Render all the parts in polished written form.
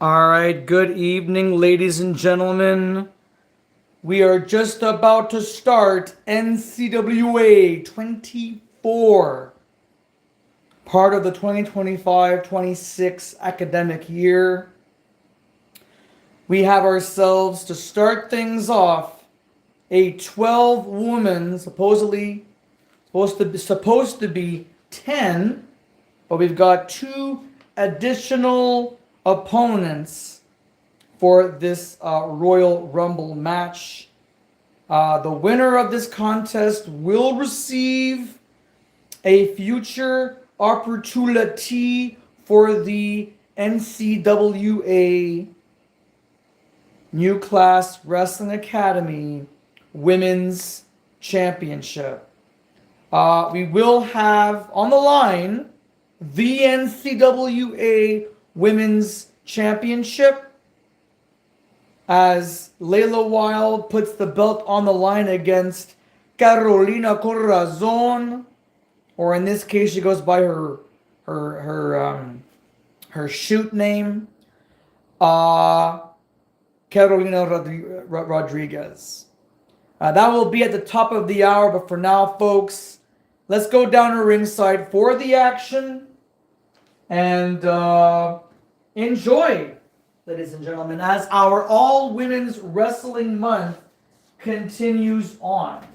All right, good evening, ladies and gentlemen. We are just about to start NCWA 24, part of the 2025-26 academic year. We have ourselves to start things off a 12 woman, supposed to be 10, but we've got two additional opponents for this Royal Rumble match. The winner of this contest will receive a future opportunity for the NCWA New Class Wrestling Academy Women's Championship. We will have on the line the NCWA Women's Championship as Layla Wild puts the belt on the line against Carolina Corazon, or in this case, she goes by her shoot name, Carolina Rodriguez. That will be at the top of the hour, but for now, folks, let's go down to ringside for the action and enjoy, ladies and gentlemen, as our All Women's Wrestling Month continues on.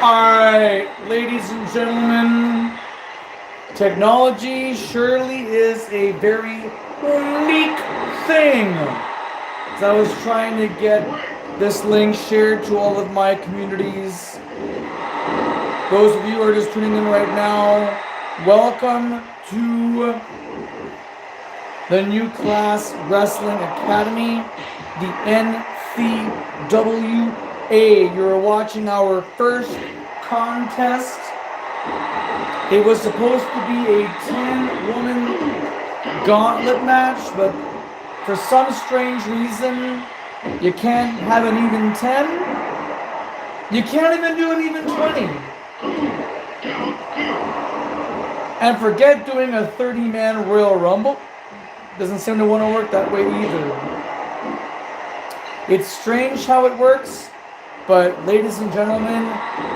Alright, ladies and gentlemen, technology surely is a very unique thing. As I was trying to get this link shared to all of my communities. Those of you who are just tuning in right now, welcome to the Ncwa Wrestling Academy, the NCWA. You're watching our first contest. It was supposed to be a 10-woman gauntlet match, but for some strange reason, you can't have an even 10. You can't even do an even 20. And forget doing a 30-man Royal Rumble. Doesn't seem to want to work that way either. It's strange how it works, but ladies and gentlemen,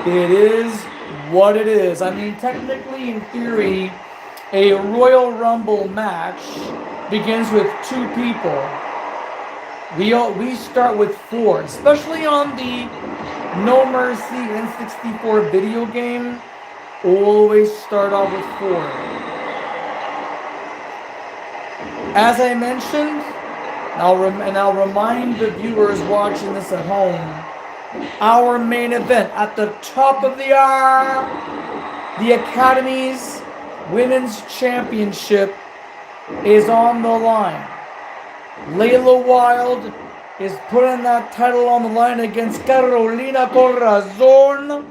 it is what it is. I mean, technically, in theory, a Royal Rumble match begins with 2 people. We start with 4, especially on the No Mercy N64 video game. Always start off with 4. As I mentioned, I'll remind the viewers watching this at home, our main event at the top of the hour, the Academy's Women's Championship is on the line. Layla Wilde is putting that title on the line against Carolina Corazon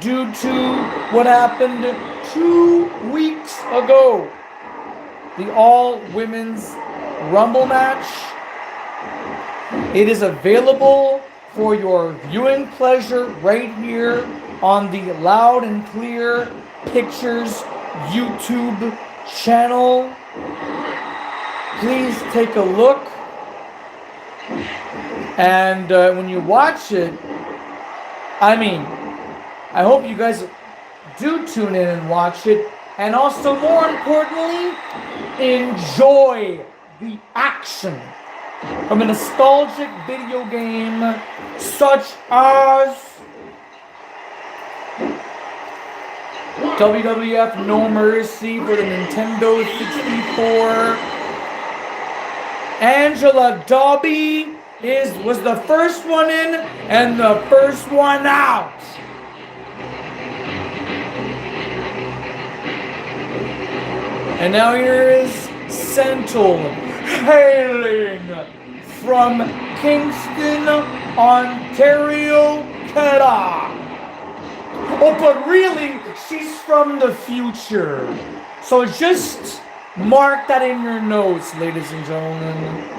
due to what happened 2 weeks ago. The all-women's Rumble match. It is available for your viewing pleasure right here on the Loud and Clear Pictures YouTube channel. Please take a look. And when you watch it, I hope you guys do tune in and watch it. And also, more importantly, enjoy the action from a nostalgic video game such as WWF No Mercy for the Nintendo 64. Angela Dobby was the first one in and the first one out. And now here is Sentinel, hailing from Kingston, Ontario, Canada. Oh, but really, she's from the future. So just mark that in your notes, ladies and gentlemen.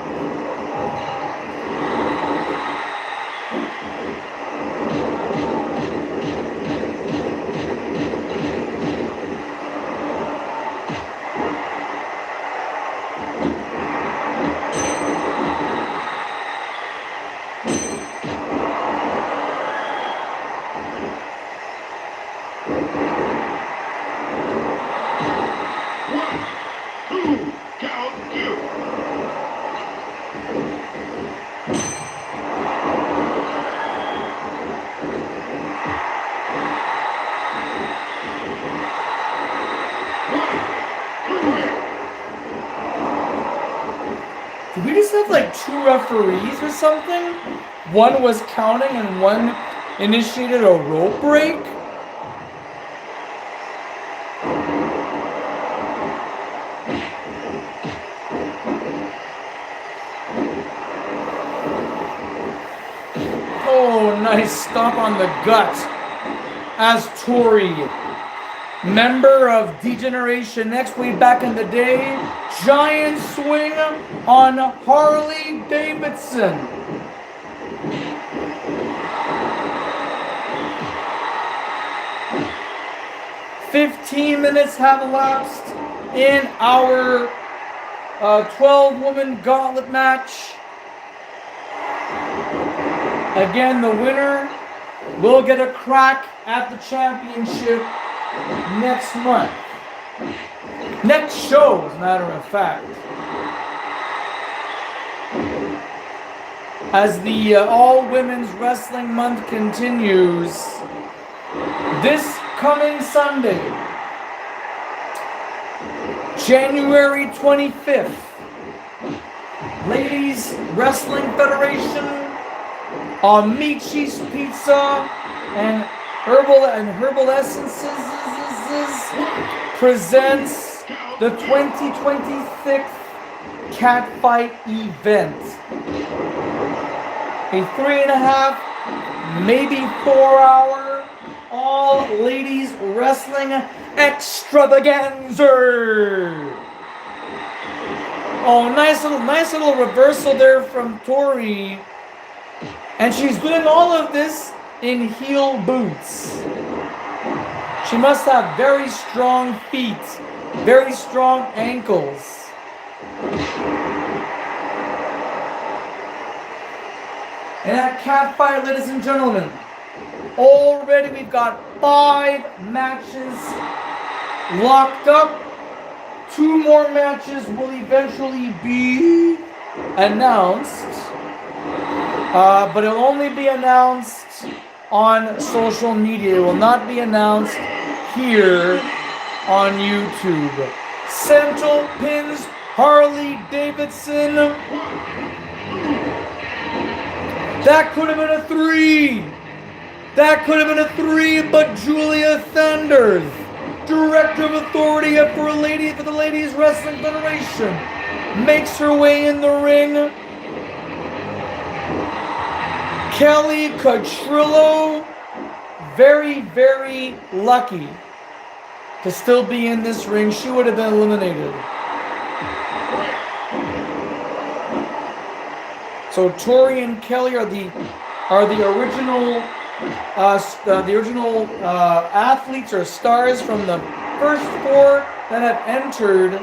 Did we just have like 2 referees or something? One was counting and one initiated a rope break? Oh, nice stomp on the gut. As Tori, member of D-Generation X way back in the day, giant swing on Harley Davidson. 15 minutes have elapsed in our 12-woman gauntlet match. Again, the winner will get a crack at the championship next month. Next show, as a matter of fact. As the All-Women's Wrestling Month continues, this coming Sunday, January 25th, Ladies Wrestling Federation, Amici's Pizza, and Herbal Essences presents the 2026 Catfight event. A 3.5, maybe 4-hour all-ladies wrestling extravaganza. Oh, nice little reversal there from Tori. And she's doing all of this in heel boots. She must have very strong feet, very strong ankles. And that Catfight, ladies and gentlemen, already we've got 5 matches locked up. 2 more matches will eventually be announced. But it'll only be announced on social media. It will not be announced here on YouTube. Central pins Harley Davidson. That could have been a 3. That could have been a 3, but Julia Sanders, Director of Authority for the Ladies Wrestling Federation, makes her way in the ring. Kelly Catrillo, very, very lucky to still be in this ring. She would have been eliminated. So Tori and Kelly are the original athletes or stars from the first 4 that have entered.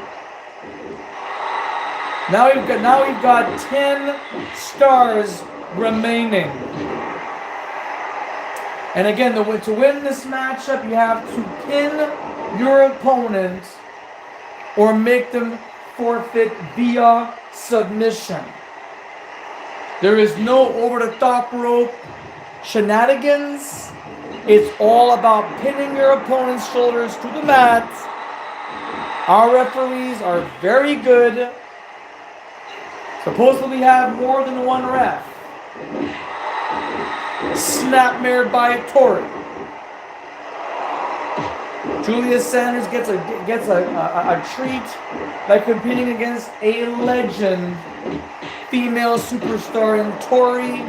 Now we've got 10 stars remaining. And again, to win this matchup, you have to pin your opponent or make them forfeit via submission. There is no over-the-top rope shenanigans. It's all about pinning your opponent's shoulders to the mat. Our referees are very good. Supposedly have more than 1 ref. Snapmare by Tori. Julia Sanders gets a treat by competing against a legend female superstar in Tori,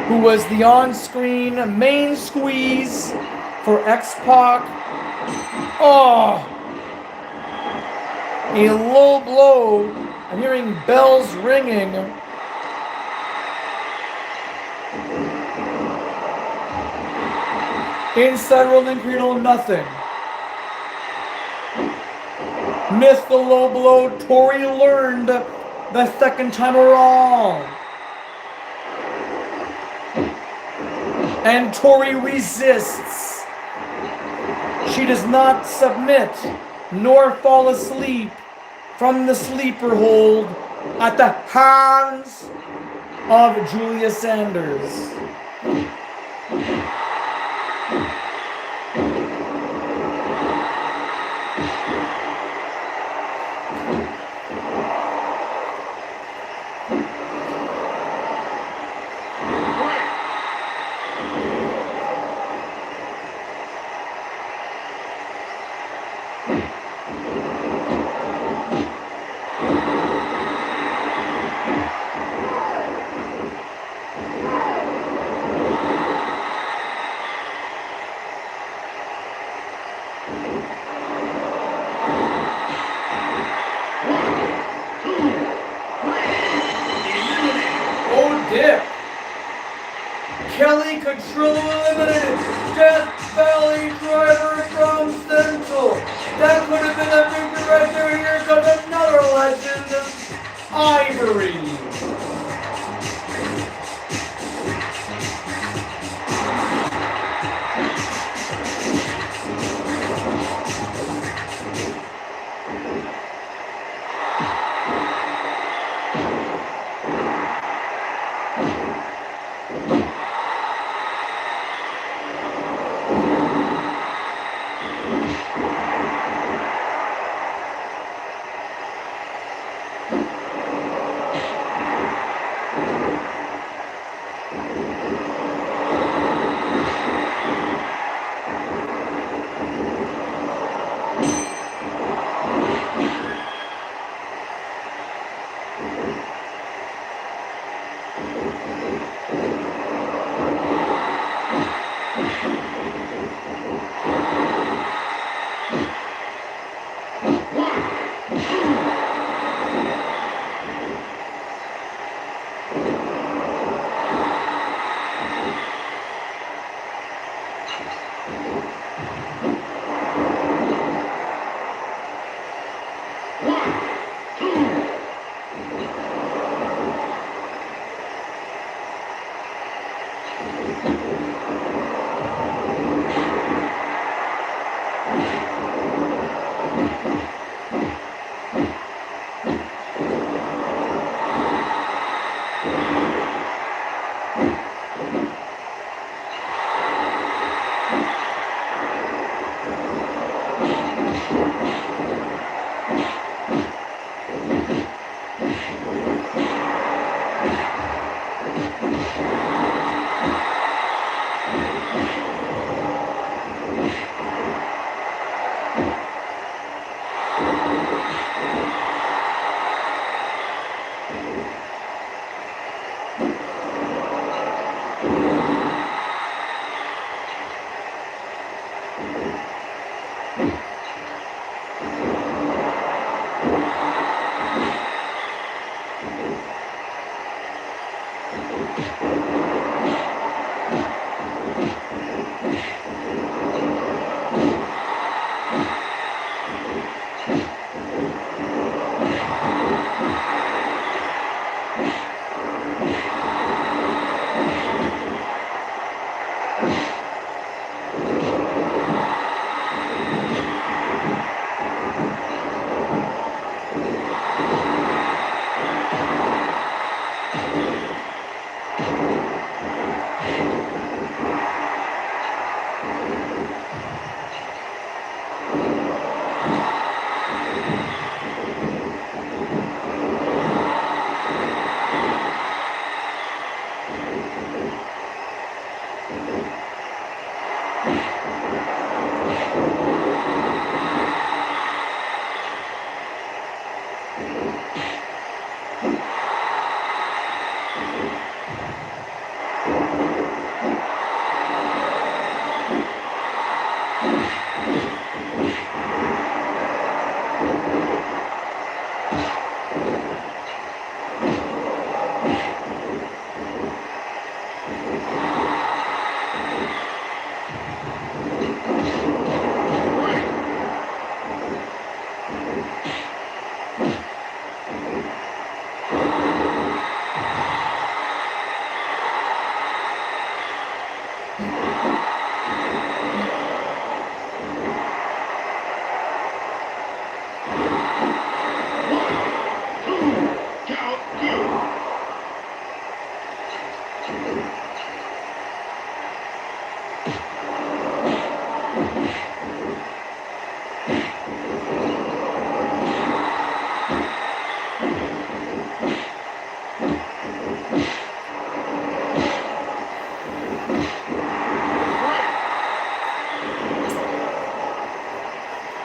who was the on-screen main squeeze for X-Pac. Oh! A low blow. I'm hearing bells ringing. Inside rolling cradle, nothing. Missed the low blow. Tori learned the second time around. And Tori resists. She does not submit nor fall asleep from the sleeper hold at the hands of Julia Sanders. Kelly Catrillo eliminated. Death Valley Driver victory.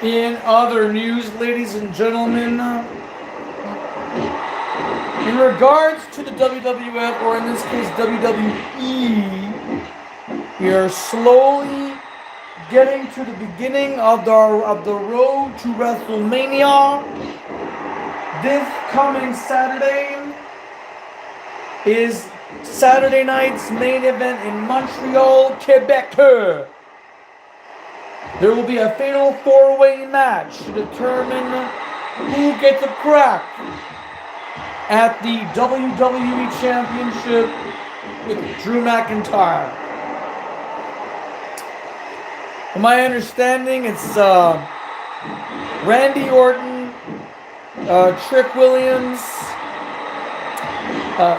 In other news, ladies and gentlemen, in regards to the WWF, or in this case WWE, we are slowly getting to the beginning of the road to WrestleMania. This coming Saturday is Saturday night's main event in Montreal, Quebec. There will be a fatal four-way match to determine who gets a crack at the WWE Championship with Drew McIntyre. From my understanding, it's Randy Orton, Trick Williams,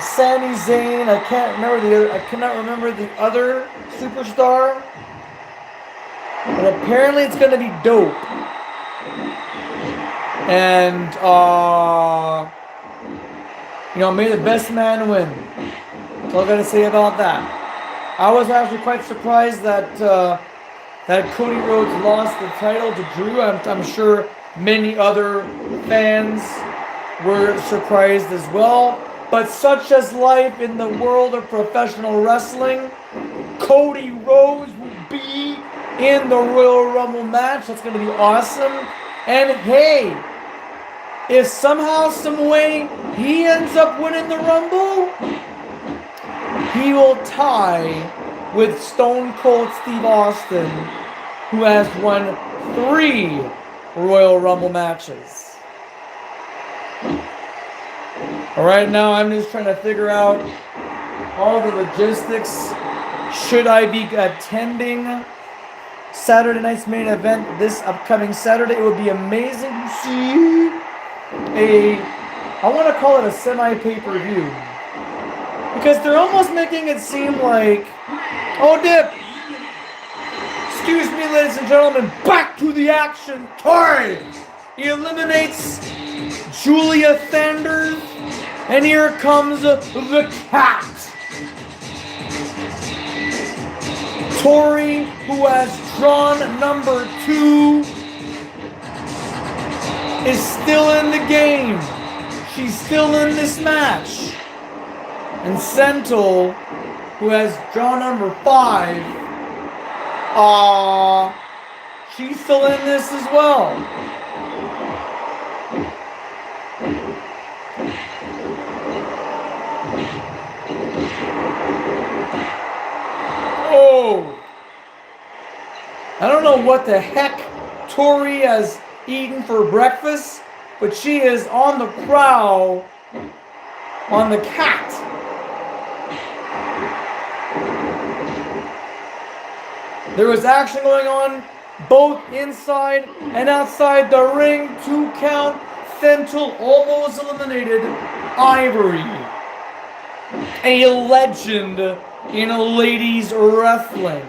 Sami Zayn. I cannot remember the other superstar. But apparently it's gonna be dope. And may the best man win. That's all I gotta say about that. I was actually quite surprised that Cody Rhodes lost the title to Drew. I'm sure many other fans were surprised as well. But such as life in the world of professional wrestling, Cody Rhodes will be in the Royal Rumble match. That's going to be awesome. And hey, if somehow, some way, he ends up winning the Rumble, he will tie with Stone Cold Steve Austin, who has won 3 Royal Rumble matches. Right now, I'm just trying to figure out all the logistics. Should I be attending Saturday night's main event this upcoming Saturday? It would be amazing to see I want to call it a semi-pay-per-view. Because they're almost making it seem like, oh, dip. Excuse me, ladies and gentlemen, back to the action time. He eliminates Julia Sanders, and here comes the cat. Tori, who has drawn number 2, is still in the game. She's still in this match. And Sentinel, who has drawn number 5, she's still in this as well. Oh! I don't know what the heck Tori has eaten for breakfast, but she is on the prowl on the cat. There was action going on both inside and outside the ring. 2 count. Sentinel almost eliminated Ivory, a legend in ladies wrestling.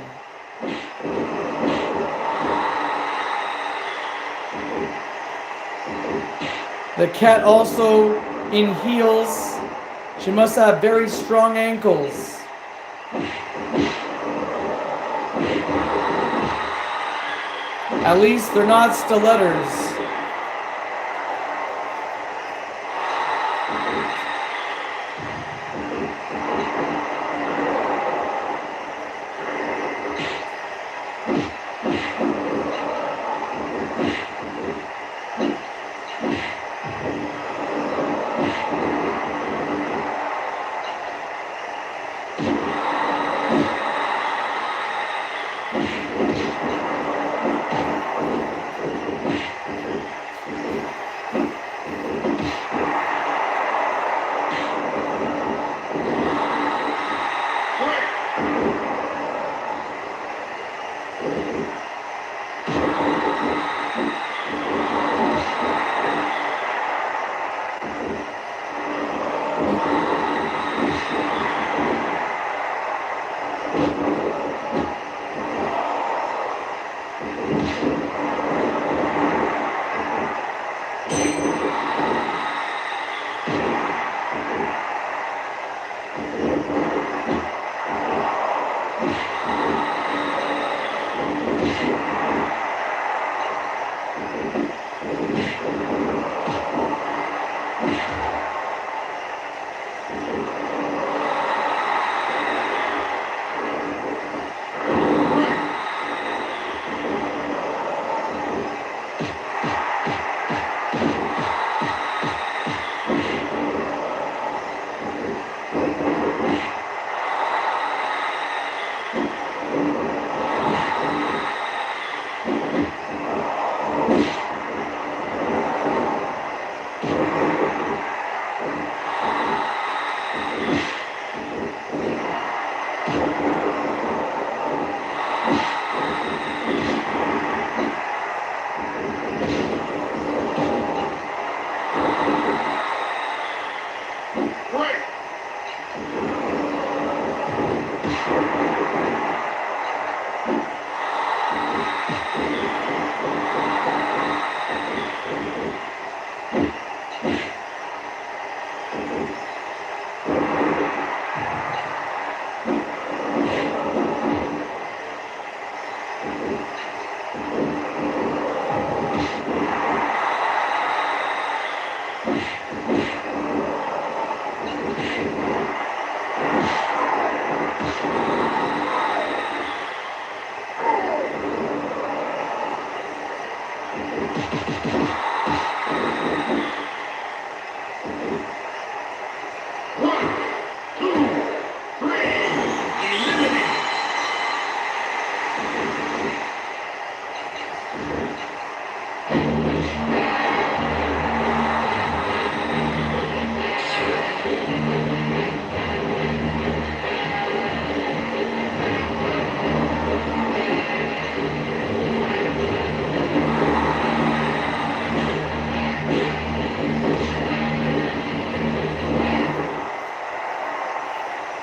The cat also in heels. She must have very strong ankles. At least they're not stilettos.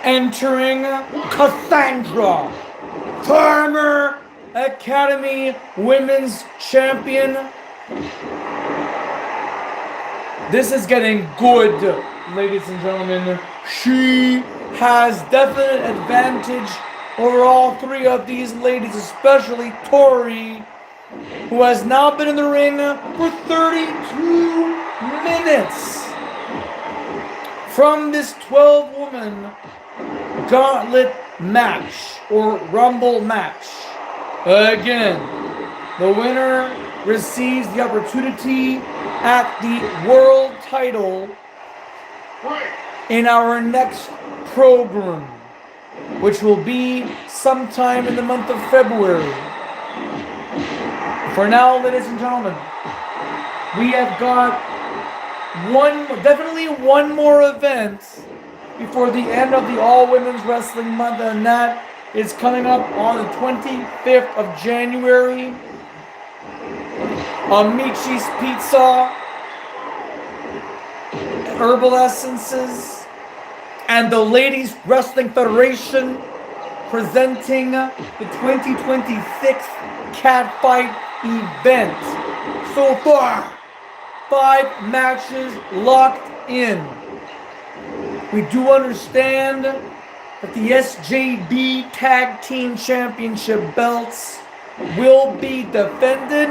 Entering Cassandra, former Academy Women's Champion. This is getting good, ladies and gentlemen. She has definite advantage over all three of these ladies, especially Tori, who has now been in the ring for 32 minutes. From this 12-woman gauntlet match or rumble match. Again, the winner receives the opportunity at the world title in our next program, which will be sometime in the month of February. For now, ladies and gentlemen, we have got definitely one more event before the end of the All Women's Wrestling Month, and that is coming up on the 25th of January. Amici's Pizza, Herbal Essences, and the Ladies Wrestling Federation presenting the 2026 Catfight event. So far, 5 matches locked in. We do understand that the SJB Tag Team Championship belts will be defended,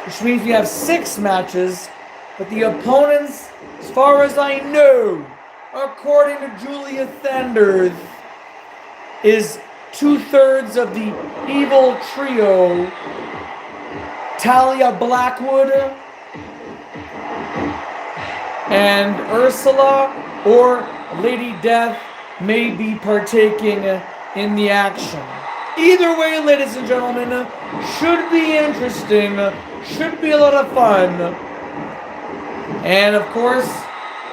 which means we have 6 matches, but the opponents, as far as I know, according to Julia Sanders, is 2/3 of the Evil Trio, Talia Blackwood, and Ursula or Lady Death may be partaking in the action. Either way, ladies and gentlemen, should be interesting, should be a lot of fun. And of course,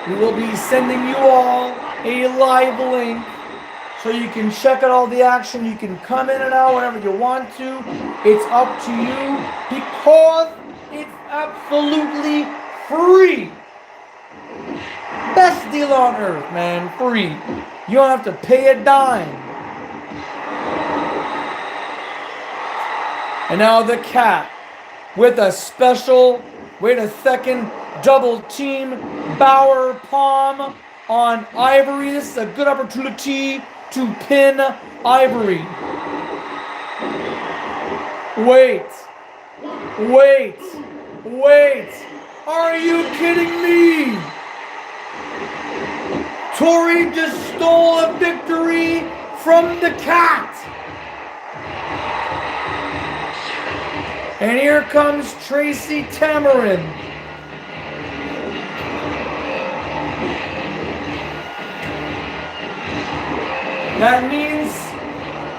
we will be sending you all a live link so you can check out all the action. You can come in and out whenever you want to. It's up to you because it's absolutely free. Best deal on earth, man. Free. You don't have to pay a dime. And now the Cat with a special, wait a second, double team Bower Palm on Ivory. This is a good opportunity to pin Ivory. Wait. Are you kidding me? Tori just stole a victory from the Cat. And here comes Tracy Tamarin. That means,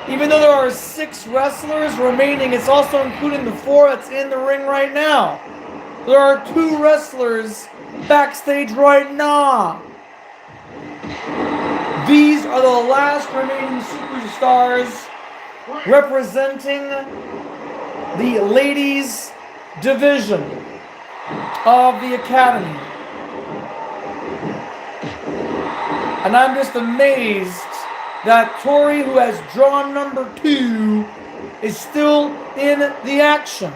even though there are 6 wrestlers remaining, it's also including the 4 that's in the ring right now. There are 2 wrestlers backstage right now. These are the last remaining superstars representing the ladies division of the Academy. And I'm just amazed that Tori, who has drawn number 2, is still in the action.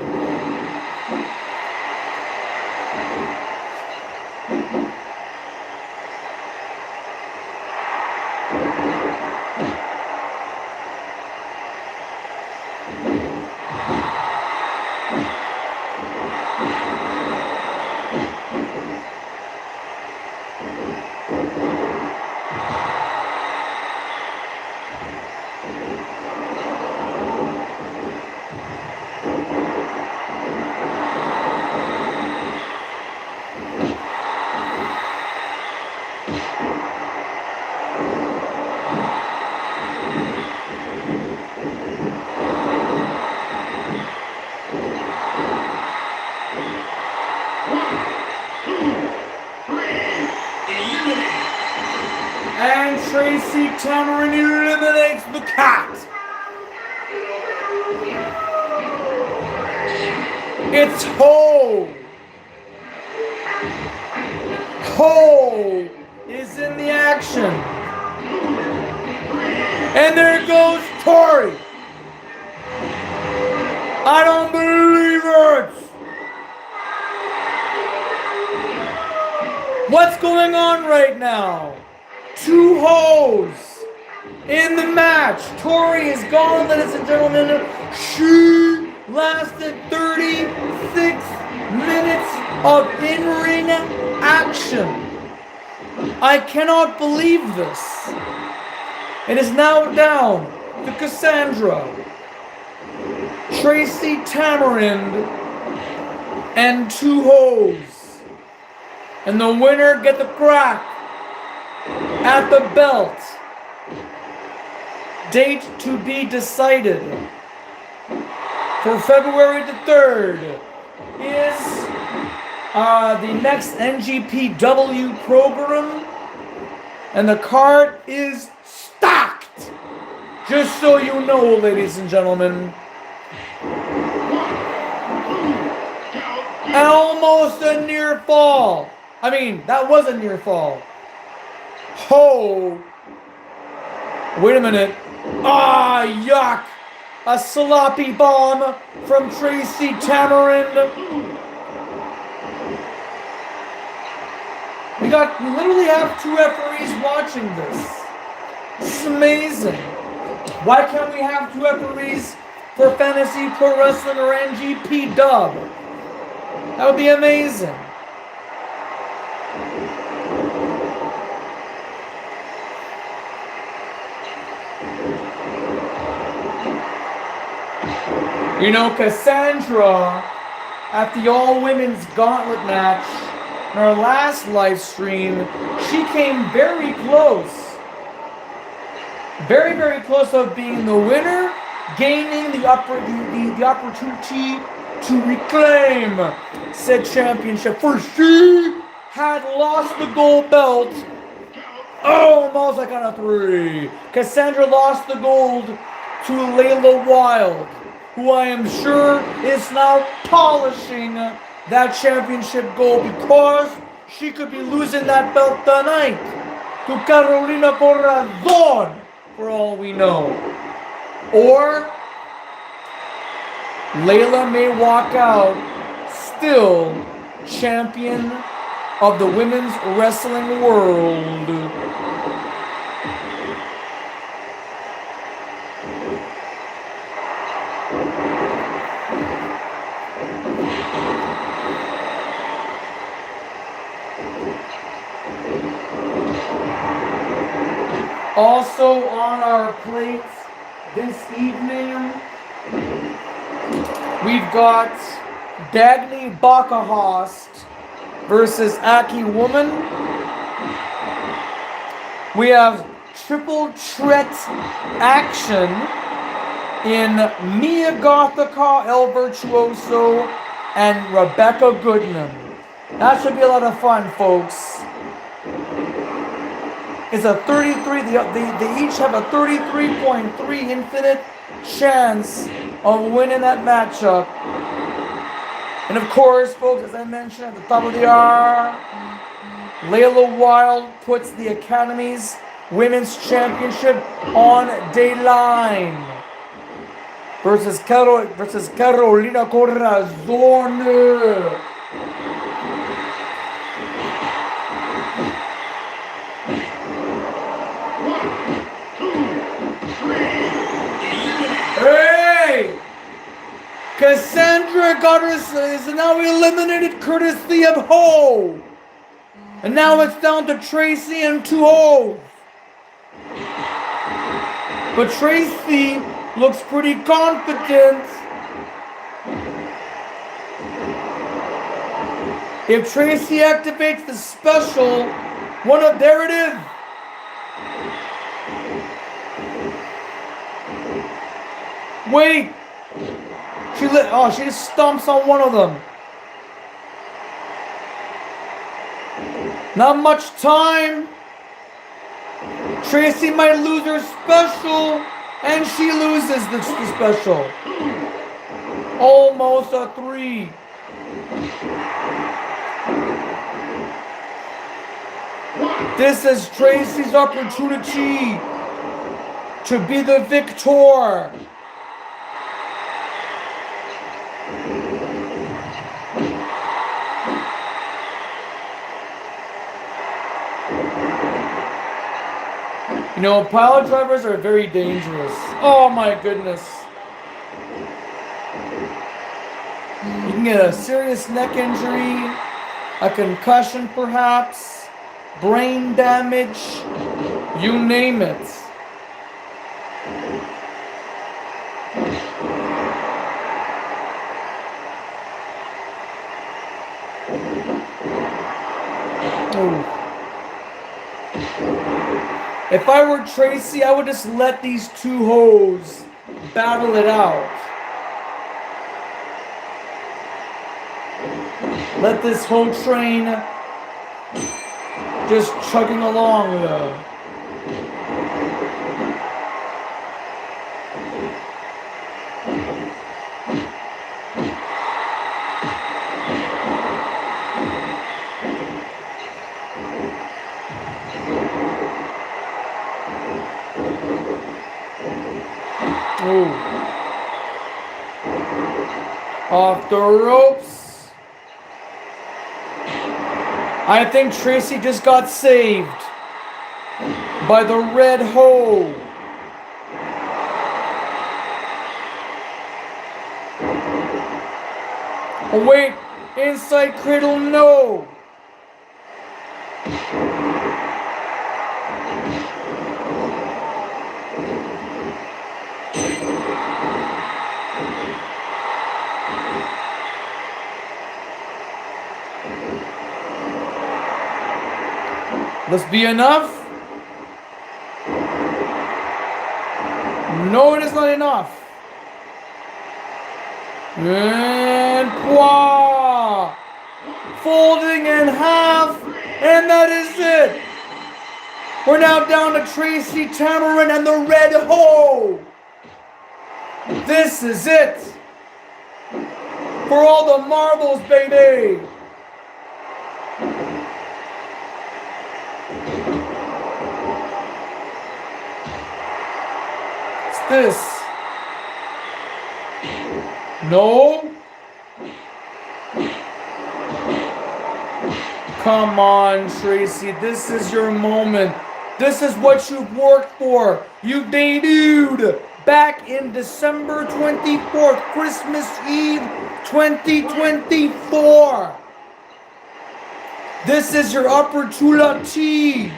Tracy Tamarind eliminates the cat. It's Ho. Ho is in the action. And there goes Tori. I don't believe it. What's going on right now? Two hoes in the match. Tori is gone, ladies and gentlemen. She lasted 36 minutes of in-ring action. I cannot believe this. It is now down to Cassandra, Tracy Tamarind, and two hoes. And the winner get the crack at the belt. Date to be decided for February the 3rd is the next NGPW program. And the card is stacked. Just so you know, ladies and gentlemen. Almost a near fall. I mean, that was a near fall. Ho. Wait a minute. Ah, yuck. A sloppy bomb from Tracy Tamarind. We literally have two referees watching this. This is amazing. Why can't we have two referees for Fantasy Pro Wrestling or NGP Dub? That would be amazing. You know, Cassandra, at the all-women's gauntlet match, in our last live stream, she came very close. Very, very close of being the winner, gaining the opportunity to reclaim said championship. For she had lost the gold belt almost like on a 3. Cassandra lost the gold to Layla Wilde, who I am sure is now polishing that championship gold because she could be losing that belt tonight to Carolina Corazon, for all we know. Or Layla may walk out still champion of the women's wrestling world. Also on our plates this evening, we've got Dagny Bakahast versus Aki Woman. We have triple threat action in Mia Gothica, El Virtuoso, and Rebecca Goodman. That should be a lot of fun, folks. It's a 33, they each have a 33.3 infinite chance of winning that matchup. And of course, folks, as I mentioned at the top of the hour, Layla Wilde puts the Academy's Women's Championship on the line versus Carolina Corazon. Hey! Cassandra is now eliminated courtesy of Ho. And now it's down to Tracy and two Hoes. But Tracy looks pretty confident. If Tracy activates the special, there it is. Wait. She just stomps on one of them. Not much time. Tracy might lose her special, and she loses the special. Almost a 3. This is Tracy's opportunity to be the victor. You know, pile drivers are very dangerous. Oh my goodness. You can get a serious neck injury, a concussion perhaps, brain damage, you name it. Oh. If I were Tracy, I would just let these two hoes battle it out. Let this whole train just chugging along though. Ooh. Off the ropes. I think Tracy just got saved by the red hoe. Oh wait, inside cradle, no. Let's be enough. No, it is not enough. Ncwa folding in half, and that is it. We're now down to Tracy Tamarin and the Red Hoe. This is it for all the marbles, baby. This. No. Come on, Tracy. This is your moment. This is what you've worked for. You debuted back in December 24th, Christmas Eve 2024. This is your opportunity.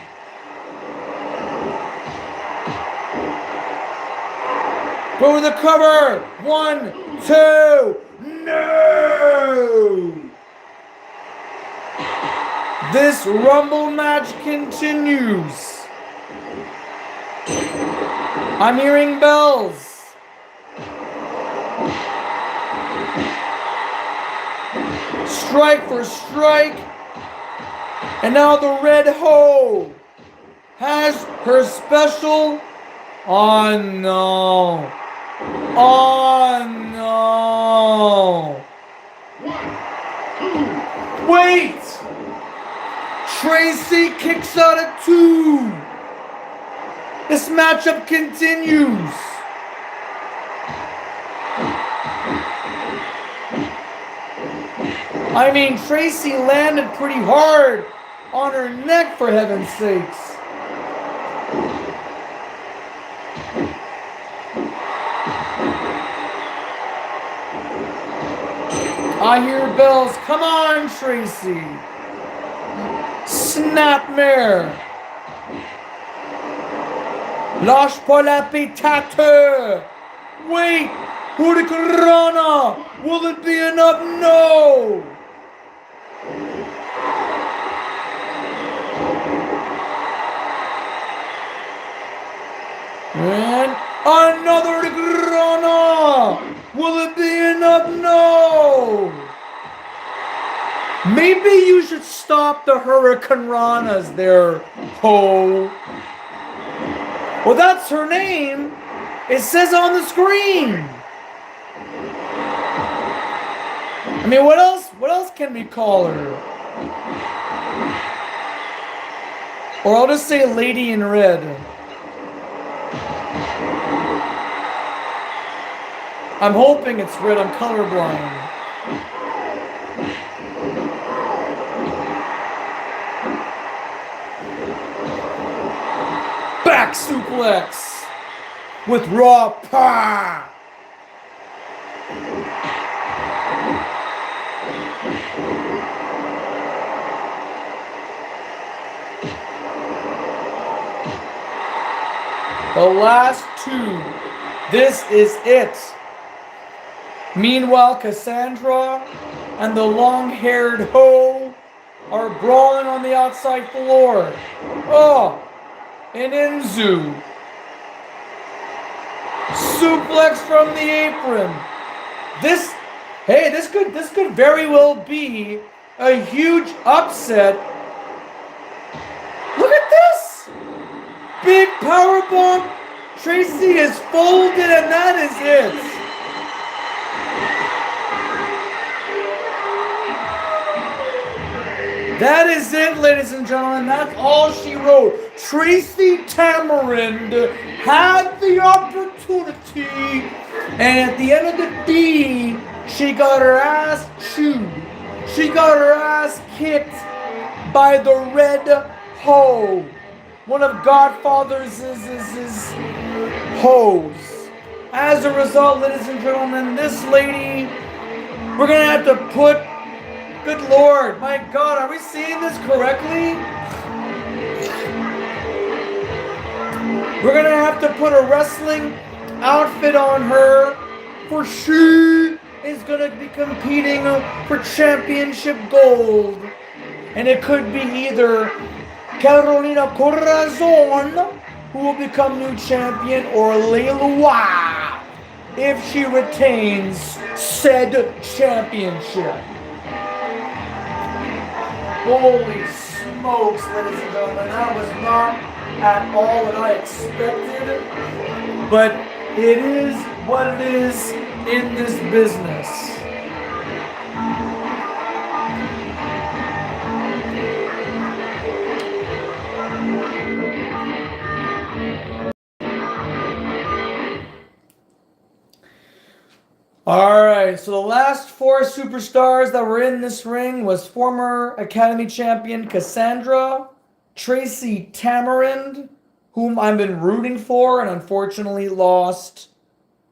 Go to the cover. 1, 2. No! This Rumble match continues. I'm hearing bells. Strike for strike. And now the Red Hoe has her special. Oh no. Oh no! Wait! Tracy kicks out at 2. This matchup continues. I mean, Tracy landed pretty hard on her neck, for heaven's sakes. I hear bells. Come on, Tracy. Snapmare. Lâche pas la pétate. Wait. Hurricanrana. Will it be enough? No. And another Hurricanrana. Will it be enough? No! Maybe you should stop the Hurricanranas there, ho. Well, that's her name. It says on the screen. I mean, what else? What else can we call her? Or I'll just say Lady in Red. I'm hoping it's red. I'm colorblind. Back suplex with raw power. The last two. This is it. Meanwhile, Cassandra and the long-haired hoe are brawling on the outside floor. Oh, and Ncwa. Suplex from the apron. This could very well be a huge upset. Look at this! Big powerbomb. Tracy is folded, and that is it. That is it, ladies and gentlemen. That's all she wrote. Tracy Tamarind had the opportunity, and at the end of the day, she got her ass chewed. She got her ass kicked by the Red Hoe, one of Godfather's hoes. As a result, ladies and gentlemen, this lady, we're gonna have to put. Good Lord, my God, are we seeing this correctly? We're gonna have to put a wrestling outfit on her, for she is gonna be competing for championship gold. And it could be either Carolina Corazon, who will become new champion, or Ncwa, if she retains said championship. Holy smokes, ladies and gentlemen, that was not at all what I expected, but it is what it is in this business. Alright, so the last four superstars that were in this ring was former Academy champion Cassandra, Tracy Tamarind, whom I've been rooting for and unfortunately lost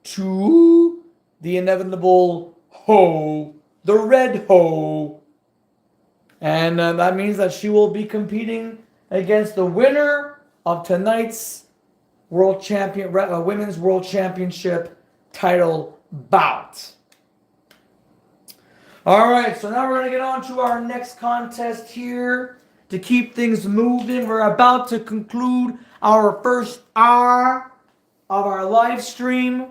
to the inevitable Hoe, the Red Hoe. And that means that she will be competing against the winner of tonight's Women's World Championship title bout. Alright, so now we're going to get on to our next contest here to keep things moving. We're about to conclude our first hour of our live stream.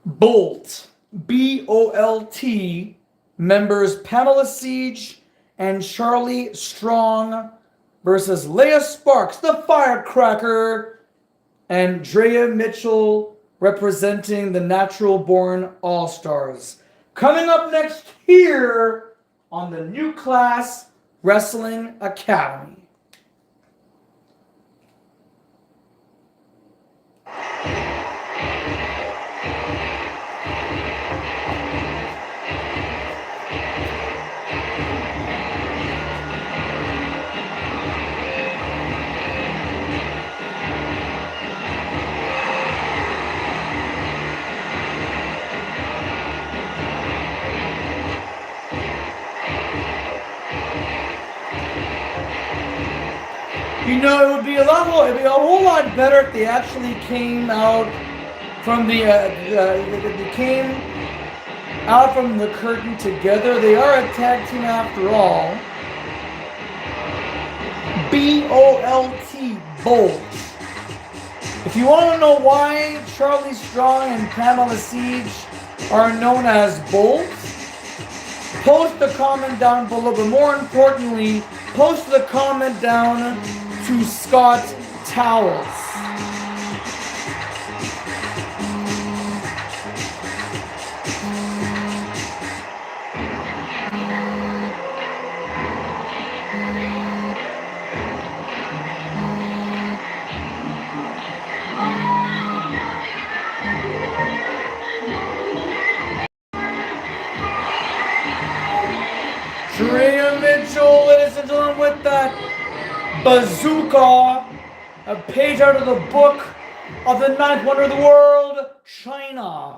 Bolt, B-O-L-T, members Pamela Siege and Charlie Strong versus Leah Sparks, the Firecracker, and Drea Mitchell representing the Natural Born All-Stars. Coming up next here on the New Class Wrestling Academy. It would be it'd be a whole lot better if they actually came out from they came out from the curtain together. They are a tag team after all. B-O-L-T, Bolt. If you want to know why Charlie Strong and Pamela Siege are known as Bolt, post the comment down below. But more importantly, post the comment down to Scott Towels. Tria Mitchell, ladies and gentlemen, with that bazooka, a page out of the book of the ninth wonder of the world, China.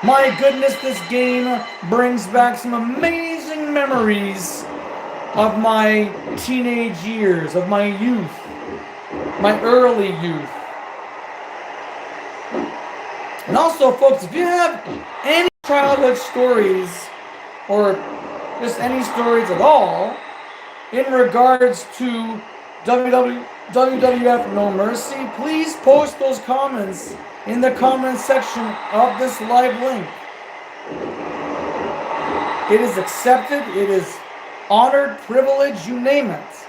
My goodness, this game brings back some amazing memories of my teenage years, of my youth, my early youth. And also, folks, if you have any childhood stories or just any stories at all in regards to WWF No Mercy, please post those comments in the comment section of this live link. It is accepted, it is honored, privilege, you name it.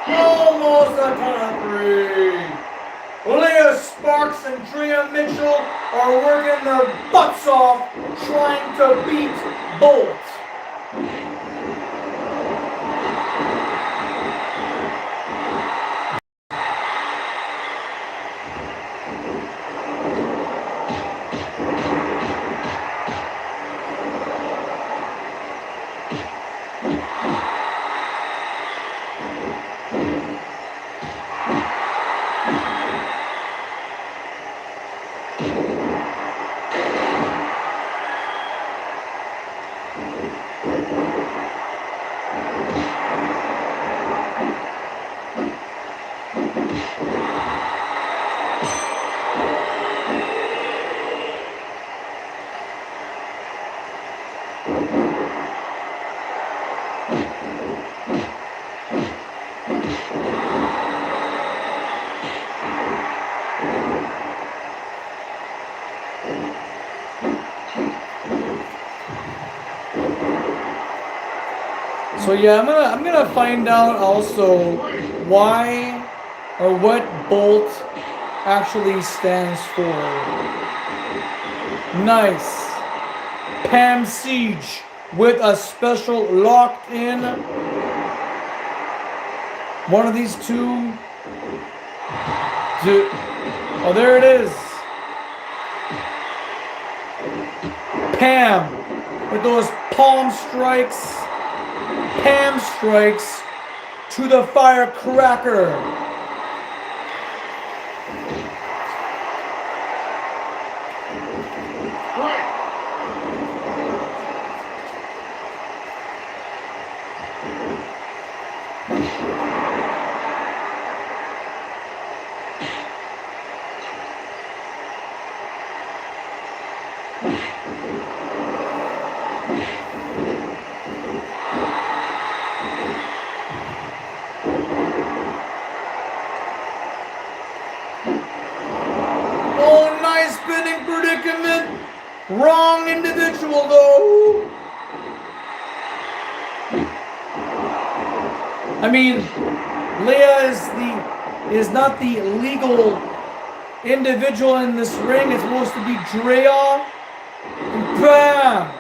Almost a ton of three. Leah Sparks and Tria Mitchell are working their butts off trying to beat Bolt. So yeah, I'm gonna find out also why or what Bolt actually stands for. Nice. Pam Siege with a special locked in. One of these two. Oh, there it is. Pam with those palm strikes. Pam strikes to the firecracker. Oh, nice spinning predicament. Wrong individual though. I mean, Leia is not the legal individual in this ring. It's supposed to be Drea and Pam.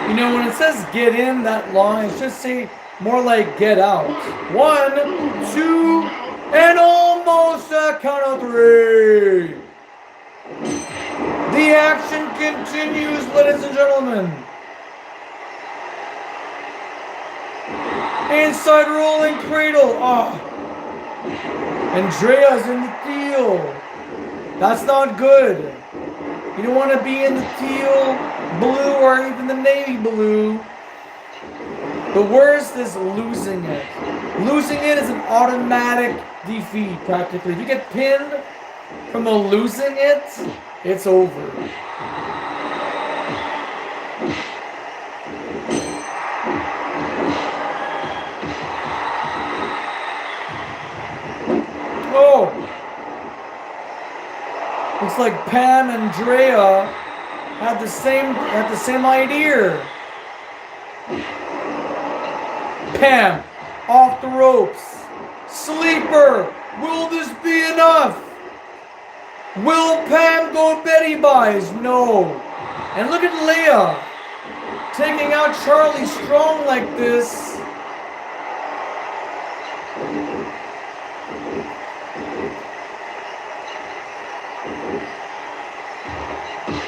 You know, when it says get in that long, it should say more like get out. 1, 2, and almost a count of 3. The action continues, ladies and gentlemen. Inside rolling cradle. Oh. Andrea's in the teal. That's not good. You don't want to be in the teal, blue, or even the navy blue. The worst is losing it. Losing it is an automatic defeat, practically. If you get pinned from the losing it, it's over. Oh! Looks like Pam and Drea had the same idea. Pam off the ropes. Sleeper. Will this be enough? Will Pam go Betty buys? No. And look at Leia taking out Charlie Strong like this.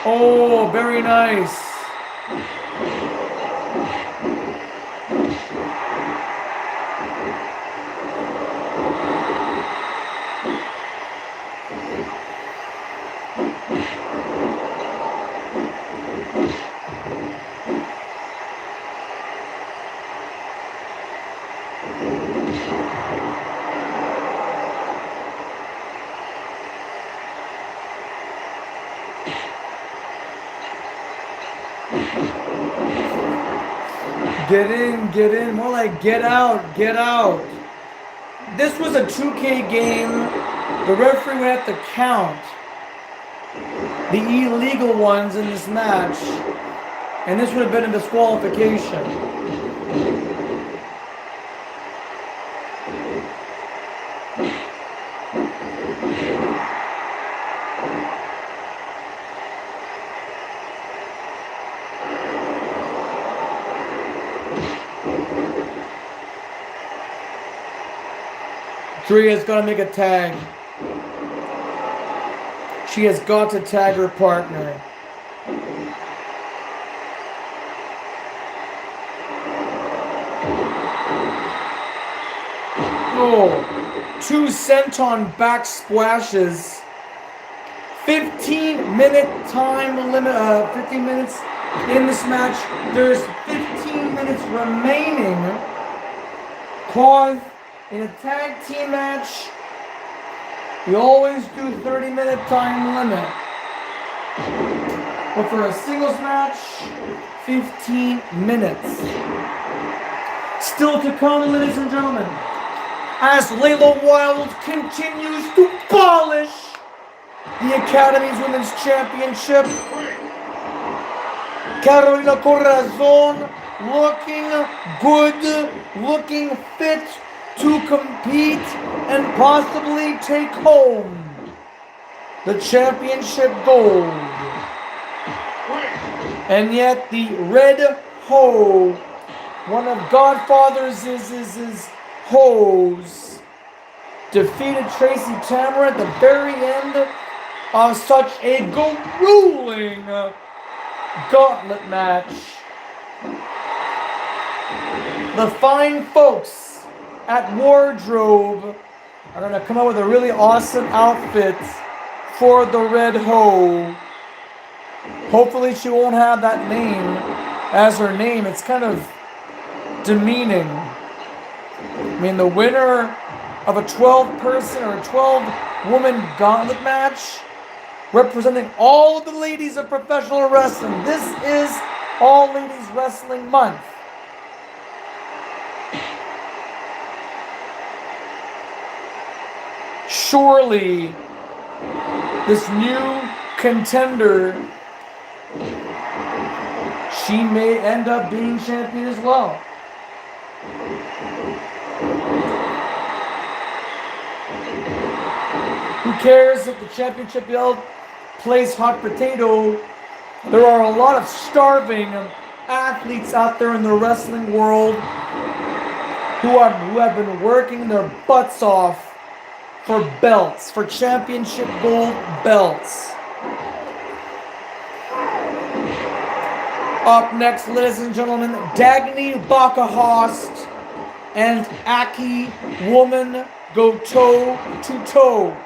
Oh, very nice. Get in, more like get out. This was a 2K game. The referee would have to count the illegal ones in this match, and this would have been a disqualification. Drea's got to make a tag. She has got to tag her partner. Oh, 2 senton back splashes. 15-minute time limit. 15 minutes in this match. There's 15 minutes remaining. Cause in a tag team match, you always do 30-minute time limit. But for a singles match, 15 minutes. Still to come, ladies and gentlemen, as Layla Wilde continues to polish the Academy's Women's Championship. Carolina Corazon looking good, looking fit to compete and possibly take home the championship gold. And yet the Red Hoe, one of Godfather's hoes, defeated Tracy Tamara at the very end of such a grueling gauntlet match. The fine folks at Wardrobe are going to come up with a really awesome outfit for the Red Hoe. Hopefully she won't have that name as her name. It's kind of demeaning. I mean, the winner of a 12-person or a 12-woman gauntlet match representing all of the ladies of professional wrestling. This is All Ladies Wrestling Month. Surely this new contender, she may end up being champion as well. Who cares if the championship belt plays hot potato? There are a lot of starving athletes out there in the wrestling world who have been working their butts off for belts, for championship gold belts. Up next, ladies and gentlemen, Dagny Bakahost and Aki Woman go toe to toe.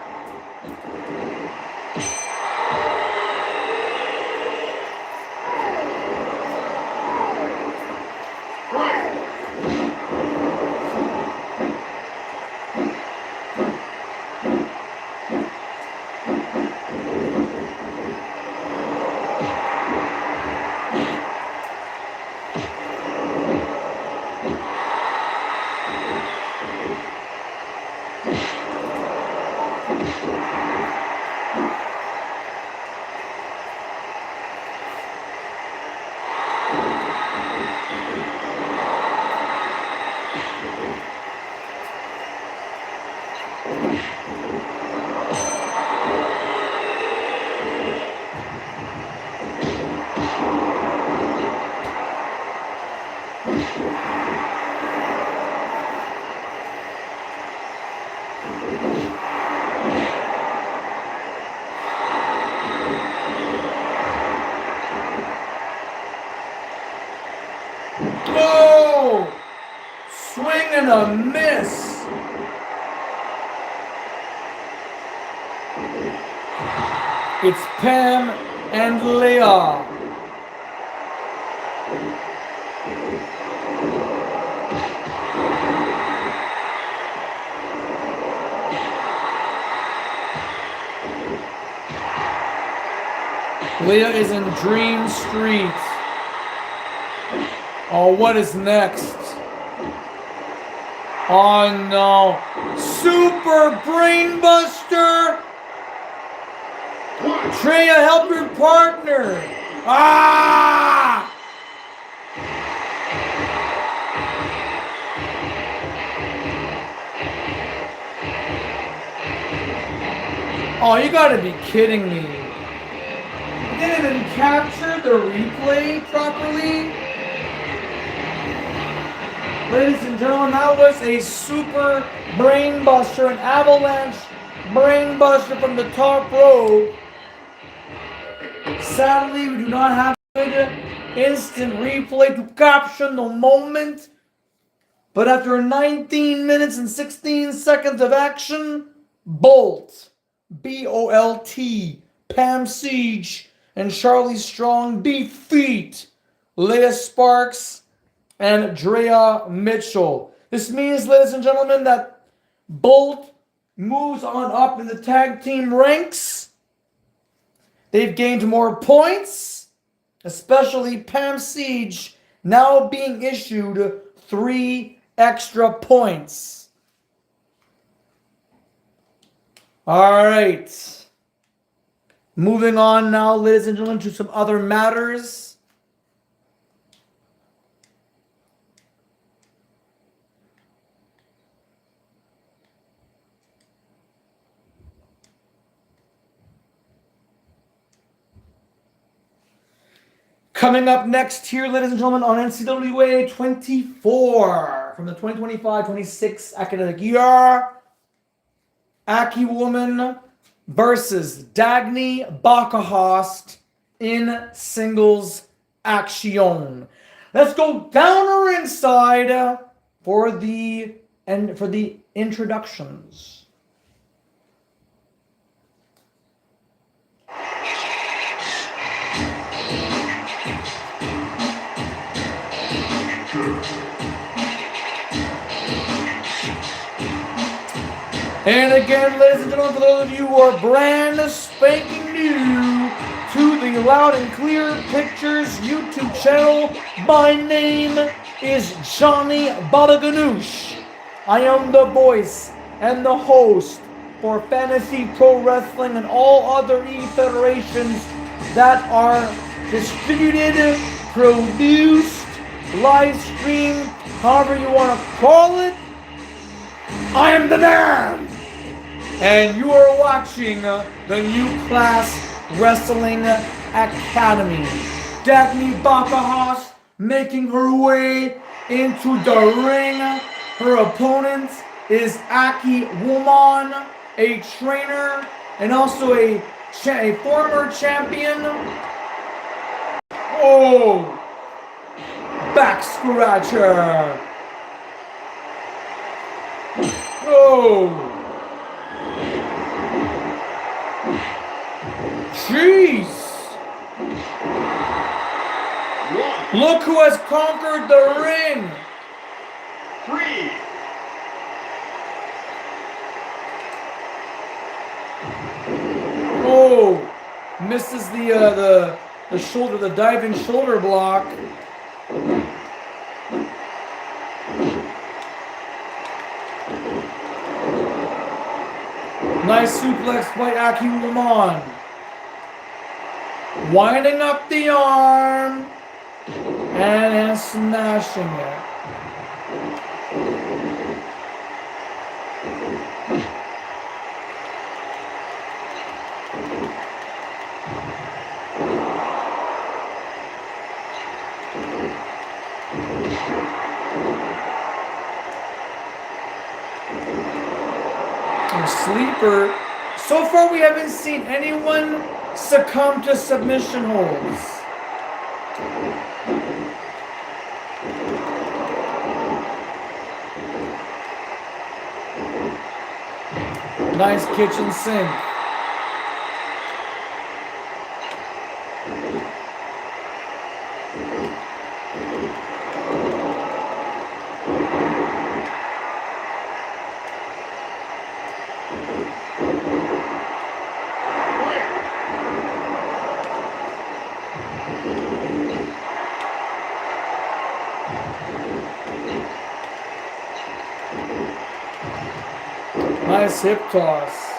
Oh! Swing and a miss. It's Pam and Leah. Leah is in Dream Street. Oh, what is next? Oh no. Super Brainbuster! Treya, help your partner! Ah! Oh, you gotta be kidding me. You didn't even capture the replay properly? Ladies and gentlemen, that was a super brainbuster, an avalanche brainbuster from the top rope. Sadly, we do not have good instant replay to capture the moment. But after 19 minutes and 16 seconds of action, Bolt, B-O-L-T, Pam Siege, and Charlie Strong defeat Leah Sparks and Drea Mitchell. This means, ladies and gentlemen, that Bolt moves on up in the tag team ranks. They've gained more points, especially Pam Siege now being issued 3 extra points. All right. Moving on now, ladies and gentlemen, to some other matters. Coming up next here, ladies and gentlemen, on NCWA 24 from the 2025-26 academic year, Aki Woman versus Dagny Bakahast in singles action. Let's go down or inside for the introductions. And again, ladies and gentlemen, for those of you who are brand spanking new to the Loud and Clear Pictures YouTube channel, my name is Johnny Balaganoush. I am the voice and the host for Fantasy Pro Wrestling and all other e-federations that are distributed, produced, live streamed, however you want to call it. I am the man! And you are watching the New Class Wrestling Academy. Dagny Bakahast making her way into the ring. Her opponent is Aki Woman, a trainer and also a former champion. Oh! Back scratcher! Oh! Jeez! Look who has conquered the ring! 3. Oh! Misses the shoulder, the diving shoulder block. Nice suplex by Aki Woman. Winding up the arm and smashing it. A sleeper. So far we haven't seen anyone succumb to submission holds. Nice kitchen sink. Nice hip toss.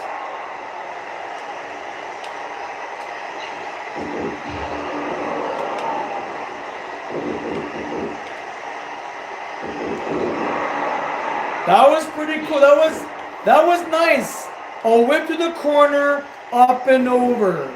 That was pretty cool. That was nice. A whip to the corner, up and over.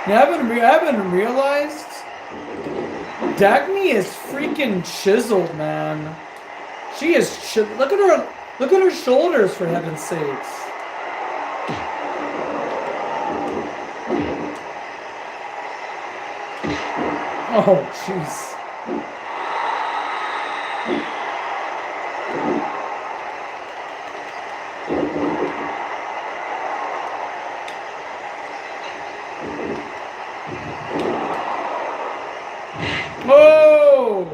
Yeah, I haven't realized Dagny is freaking chiseled, man. She is look at her shoulders, for heaven's sakes. Oh, jeez. Oh!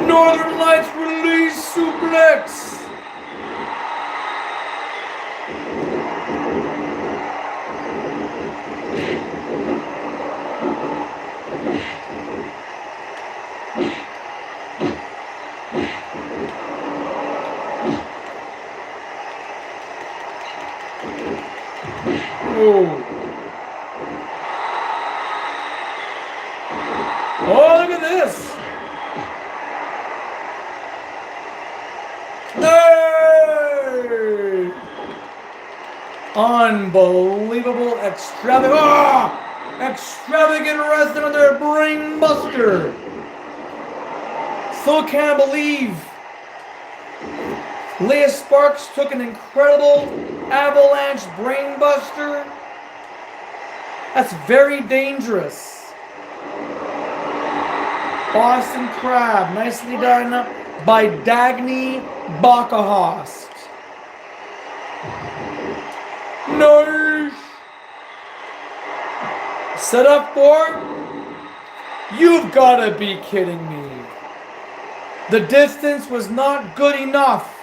Northern Lights release suplex! Oh. Oh, look at this! Hey! Unbelievable extravagant wrestling on their brain buster. Still can't believe Leah Sparks took an incredible avalanche brain buster. That's very dangerous. Boston Crab, nicely done by Dagny Bakahast. Nice. Set up for? You've got to be kidding me. The distance was not good enough.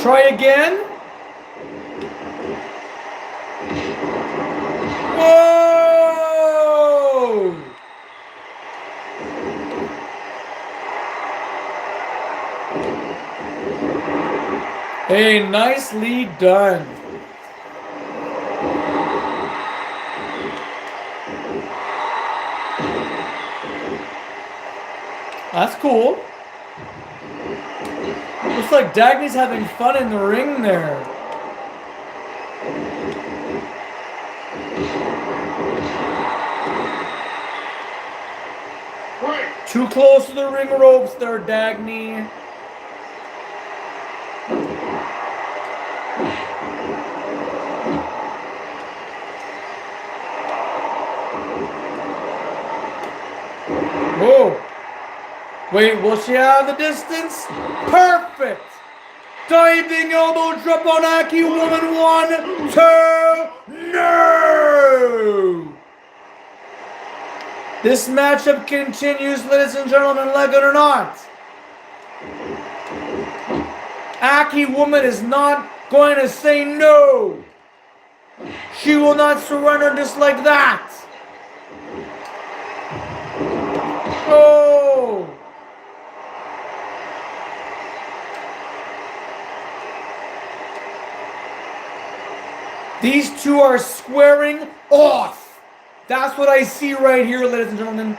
Try again. Whoa! Hey, nicely done. That's cool. Looks like Dagny's having fun in the ring there. Break. Too close to the ring ropes there, Dagny. Whoa. Wait, will she have the distance? Perfect! Diving elbow drop on Aki Woman. 1, 2, no! This matchup continues, ladies and gentlemen, like it or not. Aki Woman is not going to say no. She will not surrender just like that. Oh! These two are squaring off. That's what I see right here, ladies and gentlemen.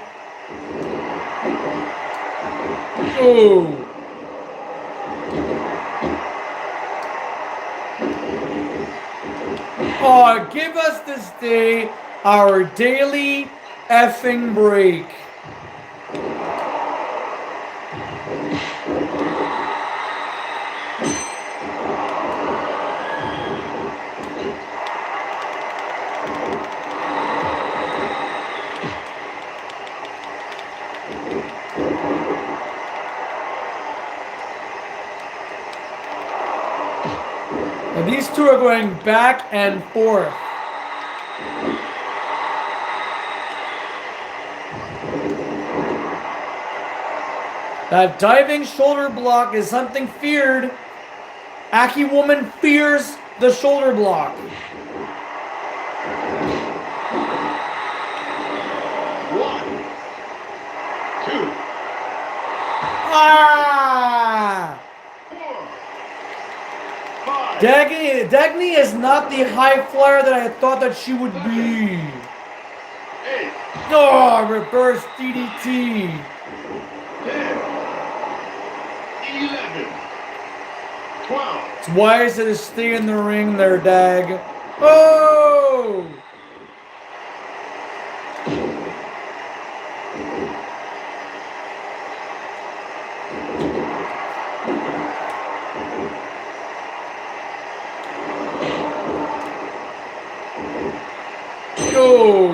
Oh. Oh, give us this day our daily effing break. And these two are going back and forth. That diving shoulder block is something feared. Aki Woman fears the shoulder block. 1, 2, Ah! 4, 5, Dagny is not the high flyer that I thought that she would be. 8, Oh, reverse DDT. 10, 11, 12, It's wise to stay in the ring there, Dag. Oh! No.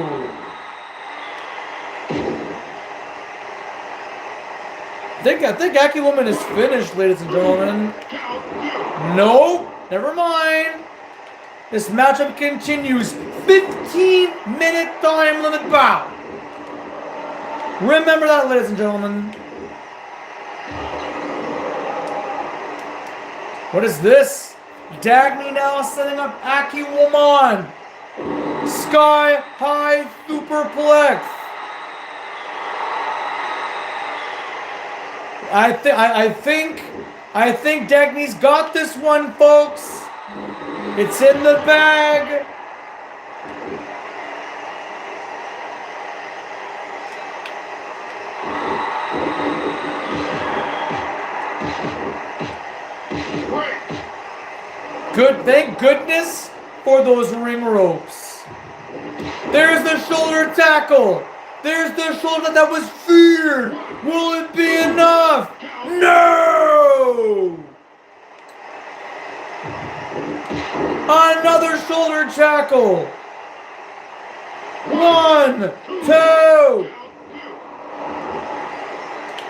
I think Aki Woman is finished, ladies and gentlemen. No, never mind. This matchup continues. 15-minute time limit bout. Remember that, ladies and gentlemen. What is this? Dagny now setting up Aki Woman. Sky high superplex. I think Dagny's got this one, folks. It's in the bag. Good, thank goodness for those ring ropes. There's the shoulder tackle. There's the shoulder that was feared. Will it be enough? No! Another shoulder tackle. 1, 2.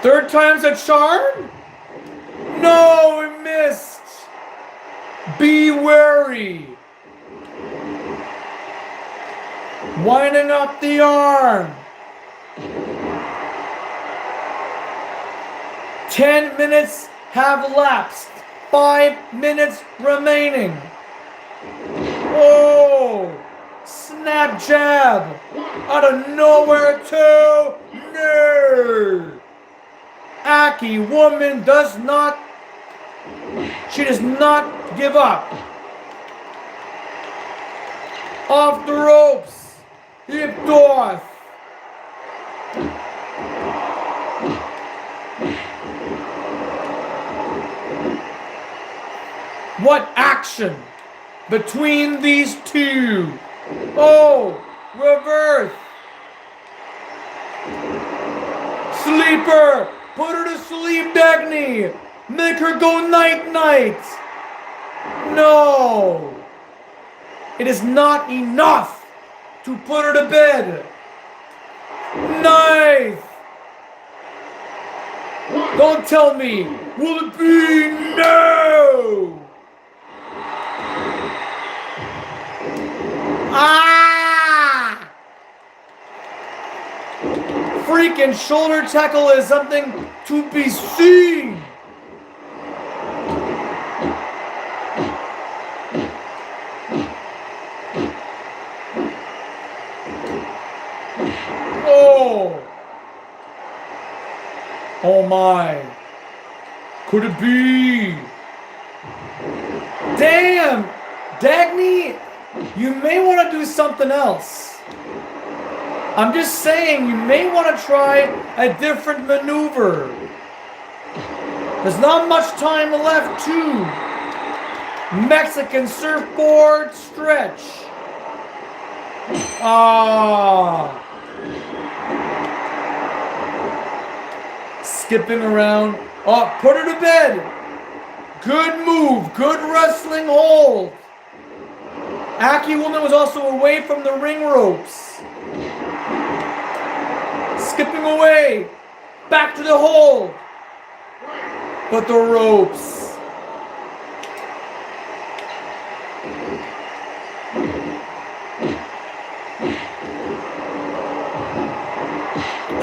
Third time's a charm? No, it missed. Be wary. Winding up the arm. 10 minutes have elapsed. 5 minutes remaining. Oh! Snap jab. Out of nowhere too. No! Aki Woman does not. She does not give up. Off the ropes. Hip toss. What action between these two? Oh, reverse. Sleeper. Put her to sleep, Dagny. Make her go night-night. No. It is not enough to put her to bed. Nice. Don't tell me. Will it be? No. Ah! Freaking shoulder tackle is something to be seen. Oh! Oh my! Could it be? Damn! Dagny, you may want to do something else. I'm just saying, you may want to try a different maneuver. There's not much time left too. Mexican surfboard stretch. Ah. Skipping around. Oh, put her to bed. Good move. Good wrestling hold. Aki Woman was also away from the ring ropes. Skipping away. Back to the hold. But the ropes.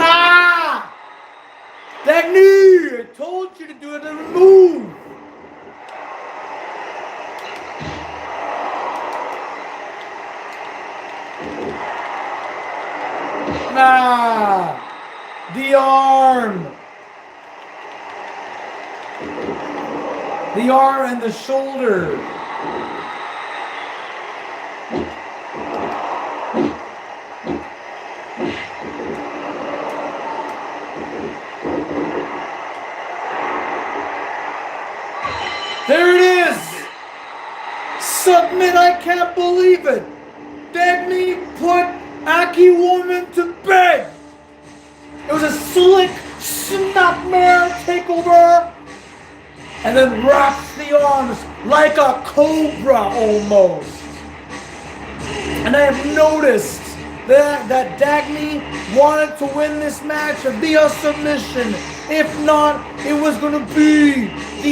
Ah! That knee! I told you to do it and move. Ah! The arm. The arm and the shoulder. There it is! Submit, I can't believe it! Dagny put Aki Woman to bed! It was a slick snapmare takeover! And then wraps the arms like a cobra almost. And I have noticed that Dagny wanted to win this match via submission. If not, it was going to be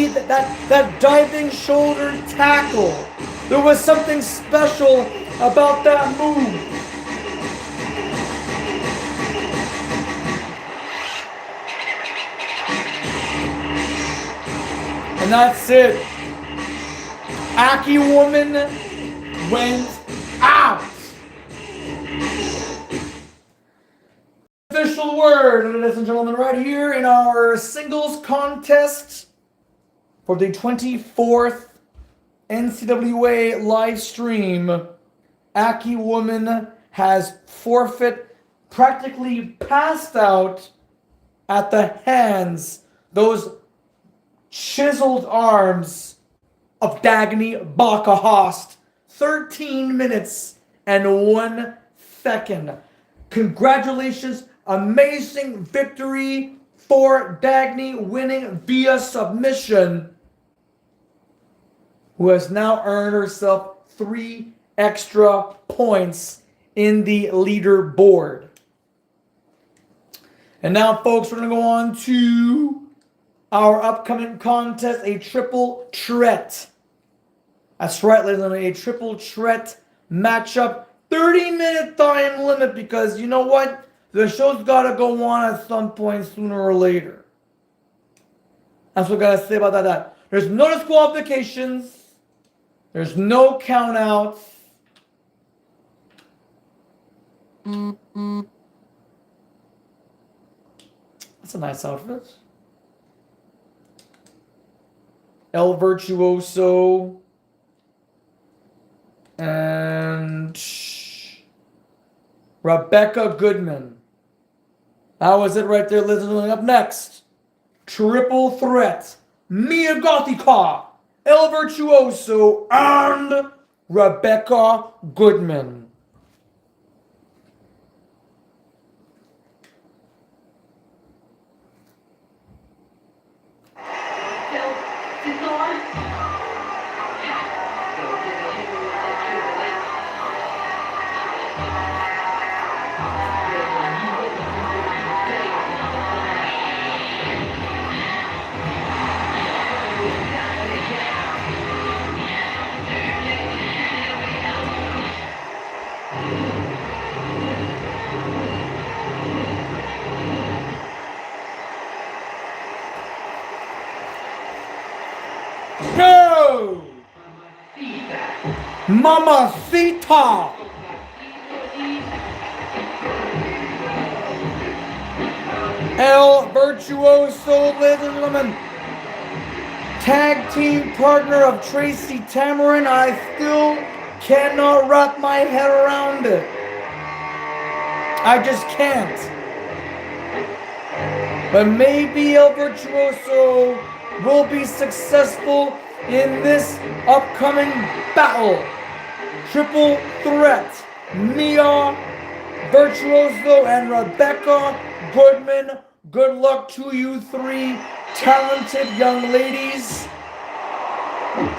that diving shoulder tackle. There was something special about that move. And that's it. Aki Woman went out. Official word, ladies and gentlemen, right here in our singles contest for the 24th NCWA live stream. Aki Woman has practically passed out at the hands, those chiseled arms of Dagny Bakahost. 13 minutes and 1 second. Congratulations, amazing victory for Dagny, winning via submission, who has now earned herself 3 extra points in the leaderboard. And now, folks, we're going to go on to our upcoming contest, a triple threat. That's right, ladies and gentlemen, a triple threat matchup. 30-minute time limit, because you know what? The show's got to go on at some point sooner or later. That's what I got to say about that. There's no disqualifications. There's no countouts. That's a nice outfit. El Virtuoso and Rebecca Goodman. That was it right there, ladies and gentlemen. Up next, triple threat. Mia Gothica, El Virtuoso, and Rebecca Goodman. Go! Mamacita! El Virtuoso, ladies and gentlemen. Tag team partner of Tracy Tamarin. I still cannot wrap my head around it. I just can't. But maybe El Virtuoso will be successful in this upcoming battle. Triple threat. Mia Virtuoso and Rebecca Goodman. Good luck to you 3 talented young ladies.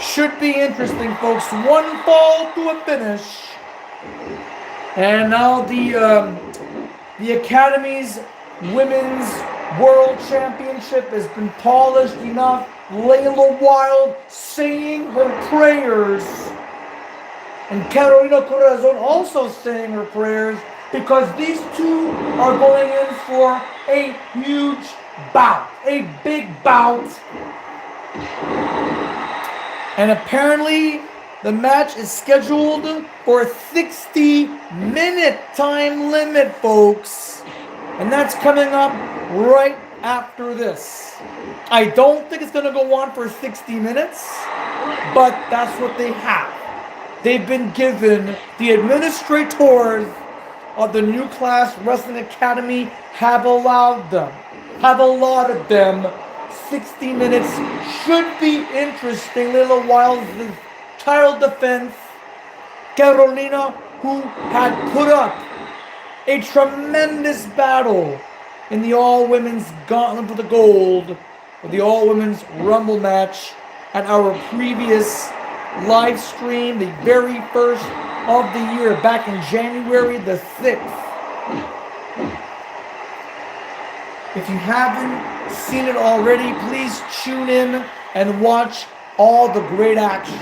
Should be interesting, folks. 1 fall to a finish. And now the Academy's Women's World Championship has been polished enough. Layla Wild saying her prayers. And Carolina Corazon also saying her prayers, because these two are going in for a huge bout. A big bout. And apparently the match is scheduled for a 60-minute time limit, folks. And that's coming up right after this. I don't think it's going to go on for 60 minutes, but that's what they have. They've been given, the administrators of the New Class Wrestling Academy have allowed them, have allotted them 60 minutes. Should be interesting. Little Wild's title defense. Carolina, who had put up a tremendous battle in the all-women's gauntlet for the gold, for the all-women's Rumble match at our previous live stream, the very first of the year back in January the 6th. If you haven't seen it already, please tune in and watch all the great action.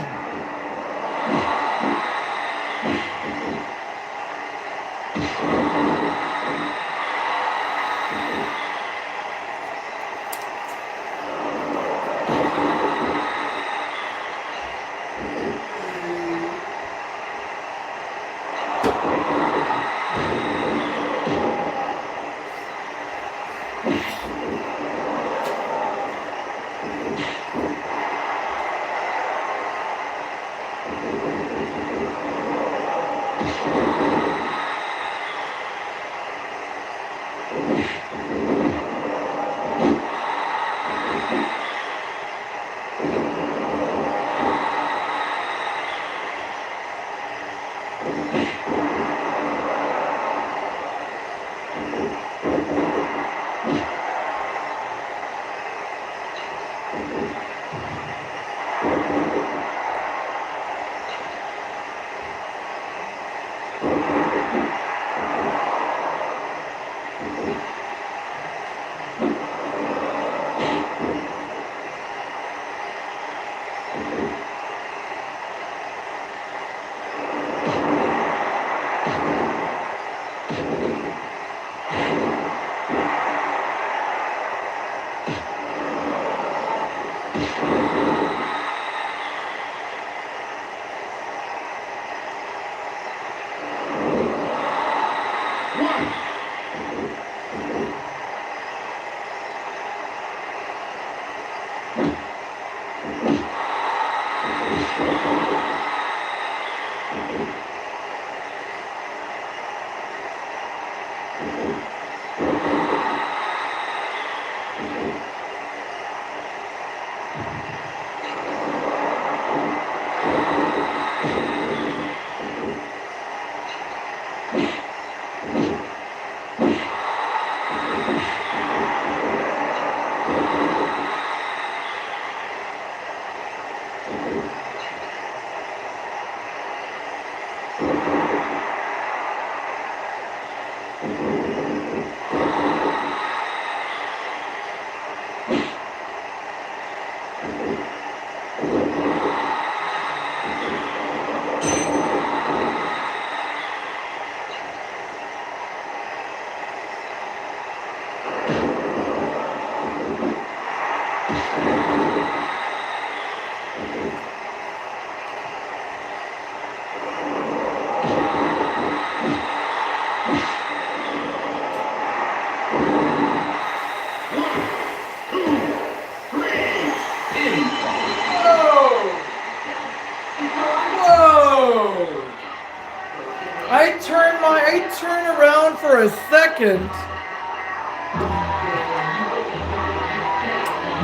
I turn around for a second.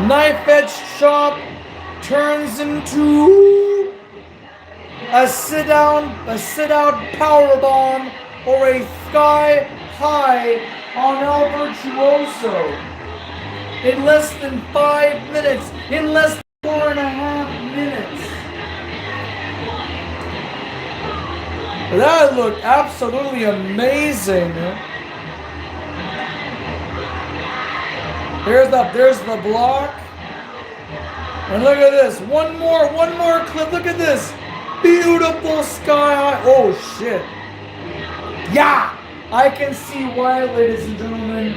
Knife edge chop turns into a sit out power bomb or a sky high on El Virtuoso. In less than 5 minutes, in less than 4.5 minutes. That looked absolutely amazing. There's the block. And look at this. One more clip. Look at this. Beautiful sky high. Oh shit. Yeah! I can see why, ladies and gentlemen.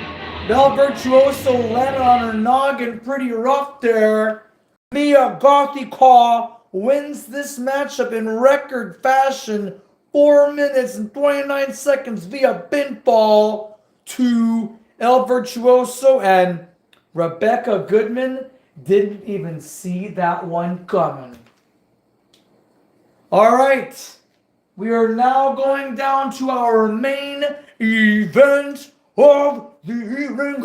Bel Virtuoso landed on her noggin pretty rough there. Mia Gothica wins this matchup in record fashion. 4 minutes and 29 seconds via pinfall to El Virtuoso, and Rebecca Goodman didn't even see that one coming. All right, we are now going down to our main event of the evening.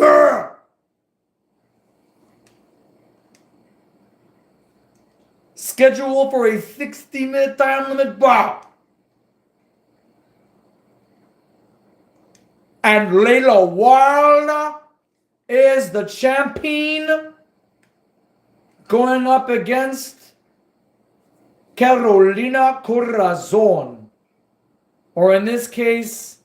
Scheduled for a 60-minute time limit bout. And Layla Wilder is the champion going up against Carolina Corazon. or in this case,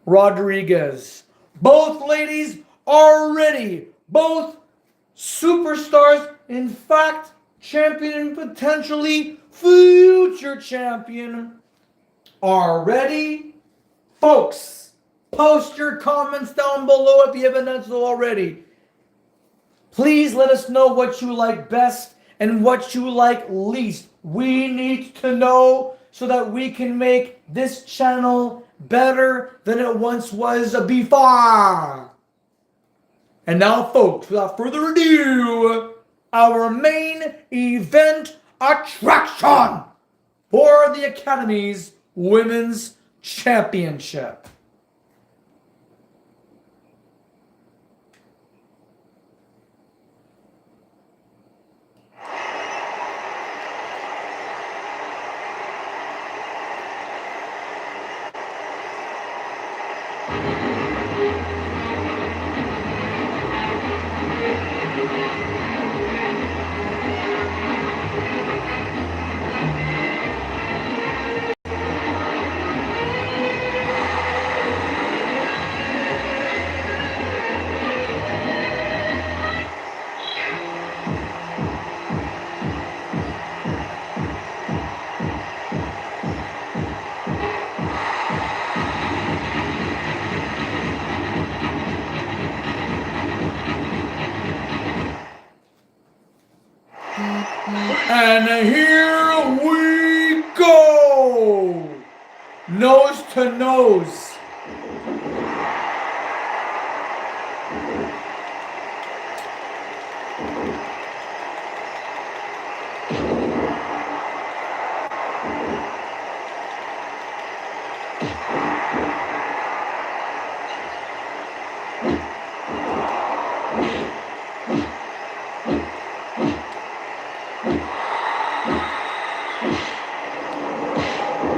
Rodriguez. Both ladies are ready. Both superstars, in fact, champion and potentially future champion, are ready. Folks, post your comments down below if you haven't done so already. Please let us know what you like best and what you like least. We need to know so that we can make this channel better than it once was before. And now, folks, without further ado, our main event attraction for the Academy's Women's Championship. And here we go! Nose to nose.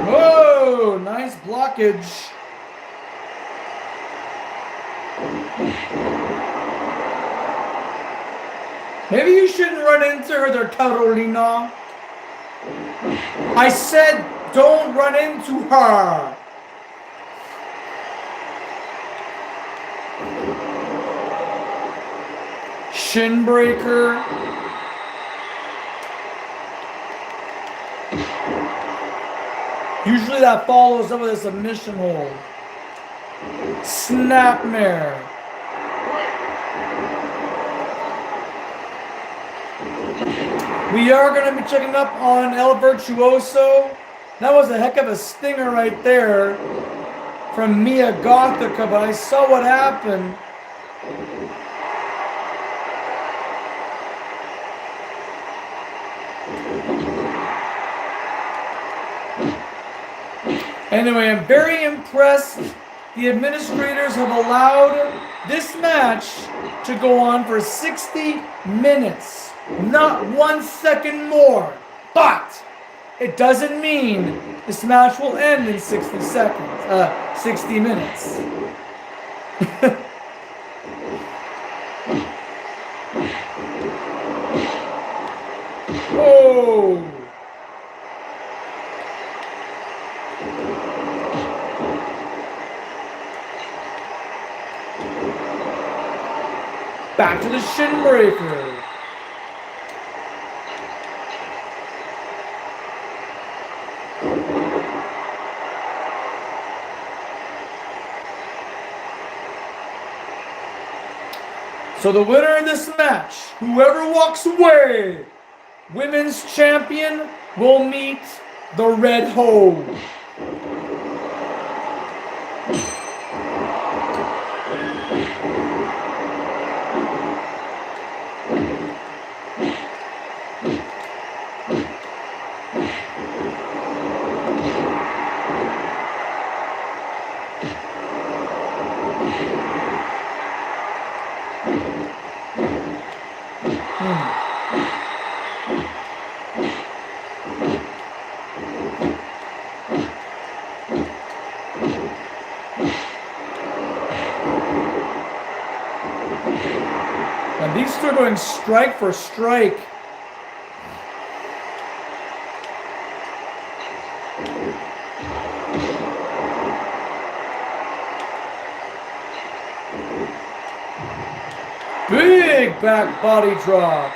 Whoa, nice blockage. Maybe you shouldn't run into her there, Carolina. I said don't run into her. Shin breaker. Usually that follows up with a submission hold. Snapmare. We are going to be checking up on El Virtuoso. That was a heck of a stinger right there from Mia Gothica, but I saw what happened. Anyway, I'm very impressed. The administrators have allowed this match to go on for 60 minutes. Not 1 second more. But it doesn't mean this match will end in 60 seconds. 60 minutes. Whoa. Back to the shin breaker. So the winner of this match, whoever walks away, women's champion, will meet the Red Hole. And these two are going strike for strike. Big back body drop.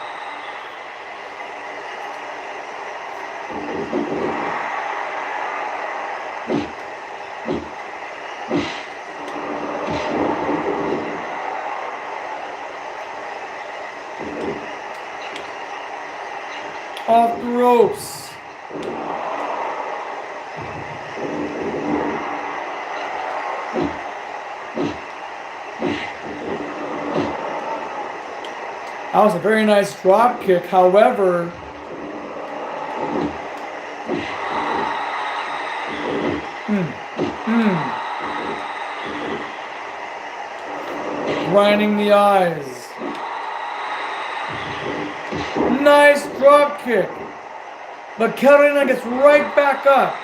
Off the ropes. That was a very nice drop kick. However, grinding the eyes. Nice drop kick. But Carolina gets right back up.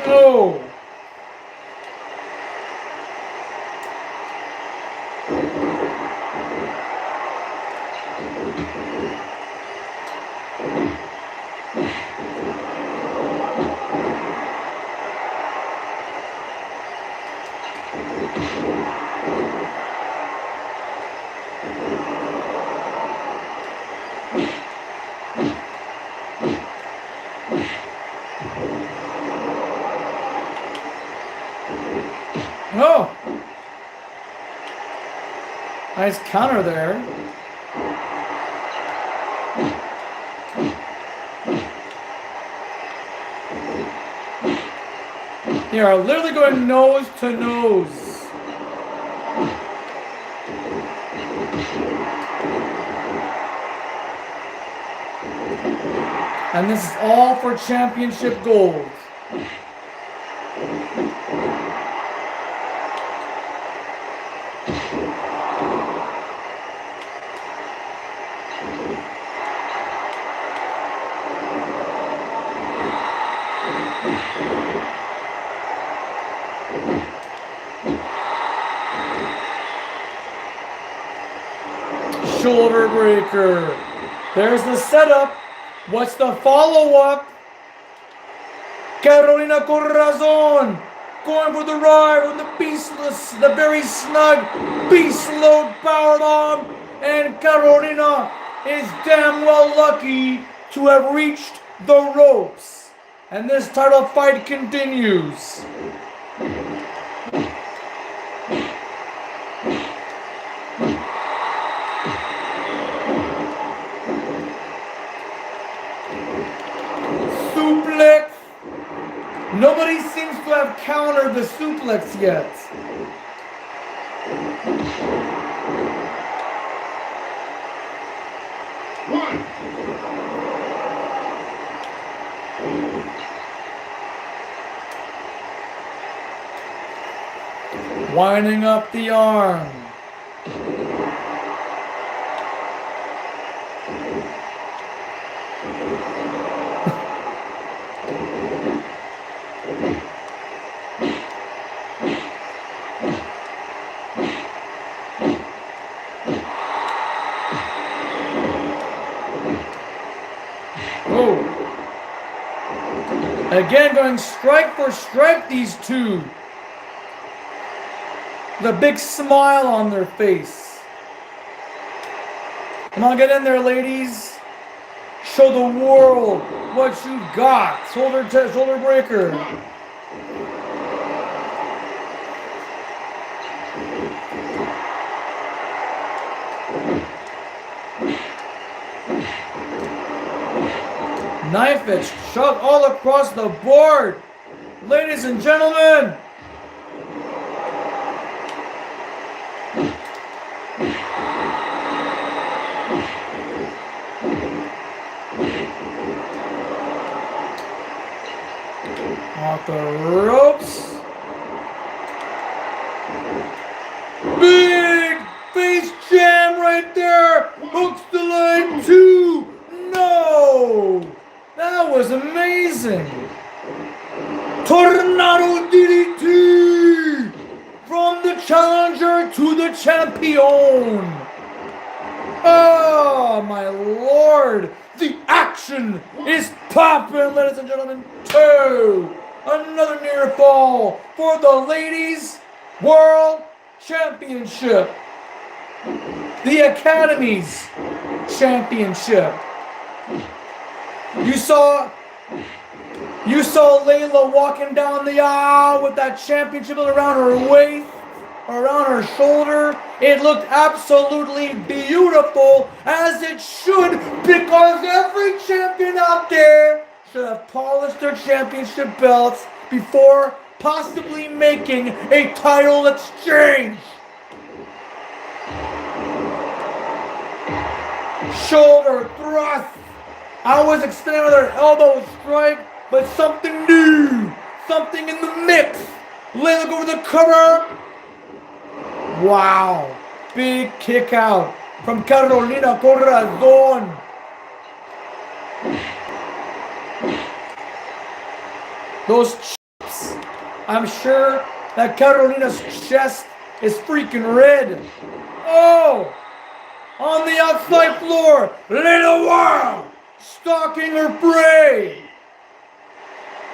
Oh. Oh! Nice counter there. They are literally going nose to nose. And this is all for championship gold. Shoulder breaker. There's the setup. What's the follow-up? Carolina Corazon going for the ride with the beastless, the very snug beast load powerbomb, and Carolina is damn well lucky to have reached the ropes. And this title fight continues. Suplex. Nobody seems to have countered the suplex yet. One. Winding up the arm. Oh. Again, going strike for strike, these two. The big smile on their face. Come on, get in there, ladies. Show the world what you've got. Shoulder breaker. Knife edge shot all across the board. Ladies and gentlemen. Off the ropes. Big face jam right there. Hooks the line 2. No. That was amazing. Tornado DDT. From the challenger to the champion. Oh my lord. The action is popping, ladies and gentlemen. 2. Another near fall for the Ladies World Championship. The Academy's Championship. You saw Layla walking down the aisle with that championship around her waist, around her shoulder. It looked absolutely beautiful, as it should, because every champion out there should have polished their championship belts before possibly making a title exchange. Shoulder thrust. I was extending with her elbow strike, but something new, something in the mix. Layla go for the cover. Wow, big kick out from Carolina Corazon. Those chips, I'm sure that Carolina's chest is freaking red. Oh, on the outside floor, Ncwa stalking her prey.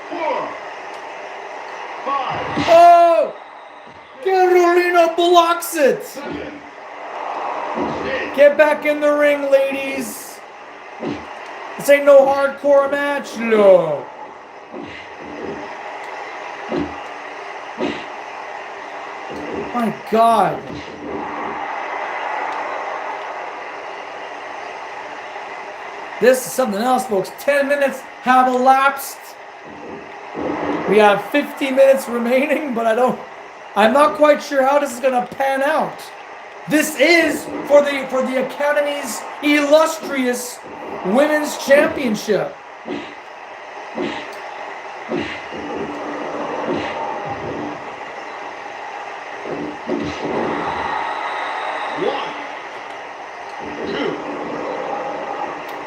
4, 5, Oh, Carolina blocks it. 7, 8, Get back in the ring, ladies. This ain't no hardcore match, no. My God. This is something else, folks. 10 minutes have elapsed. We have 15 minutes remaining, but I'm not quite sure how this is gonna pan out. This is for the Academy's illustrious Women's Championship.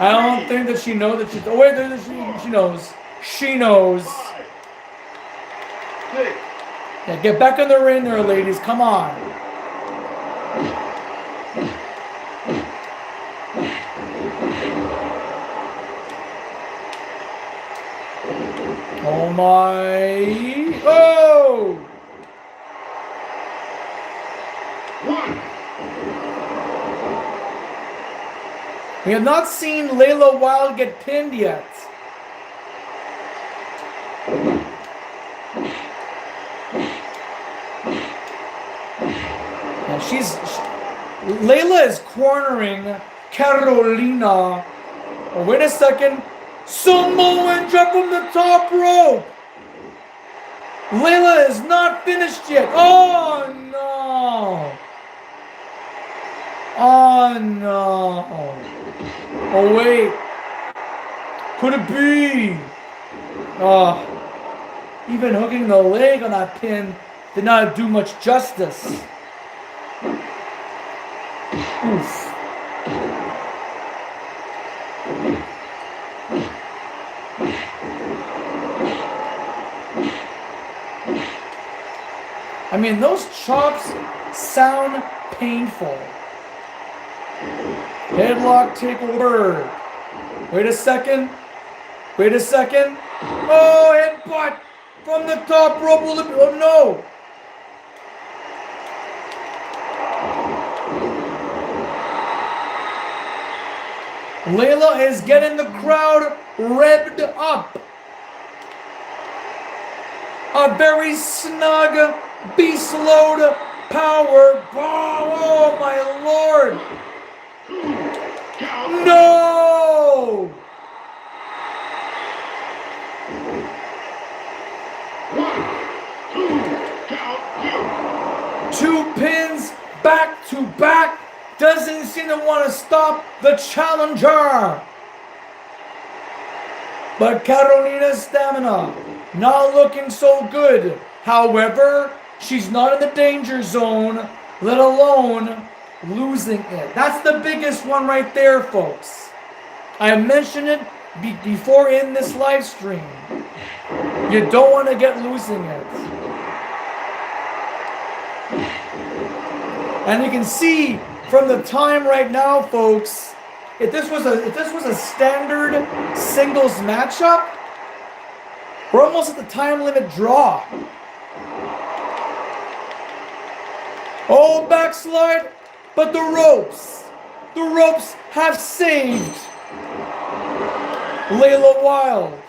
I don't think that she knows that she. Oh wait, she knows. She knows. 5, 6, Yeah, get back in the ring there, ladies. Come on. Oh my! Oh! 1. We have not seen Layla Wilde get pinned yet. And Layla is cornering Carolina. Oh, wait a second. Samoan drop from the top rope. Layla is not finished yet. Oh no. Oh no. Oh wait. Could it be? Oh. Even hooking the leg on that pin did not do much justice. Oof. I mean, those chops sound painful. Headlock takeover. Wait a second. Wait a second. Oh, headbutt from the top rope. Oh no. Layla is getting the crowd revved up. A very snug beast load power bomb. Oh my lord. No! 1, 2, count 2 pins back to back. Doesn't seem to want to stop the challenger. But Carolina's stamina not looking so good. However, she's not in the danger zone, let alone losing it. That's the biggest one right there, folks. I mentioned it before in this live stream. You don't want to get losing it. And you can see from the time right now, folks, if this was a standard singles matchup, We're almost at the time limit draw. Oh, backslide, but the ropes have saved Layla Wild.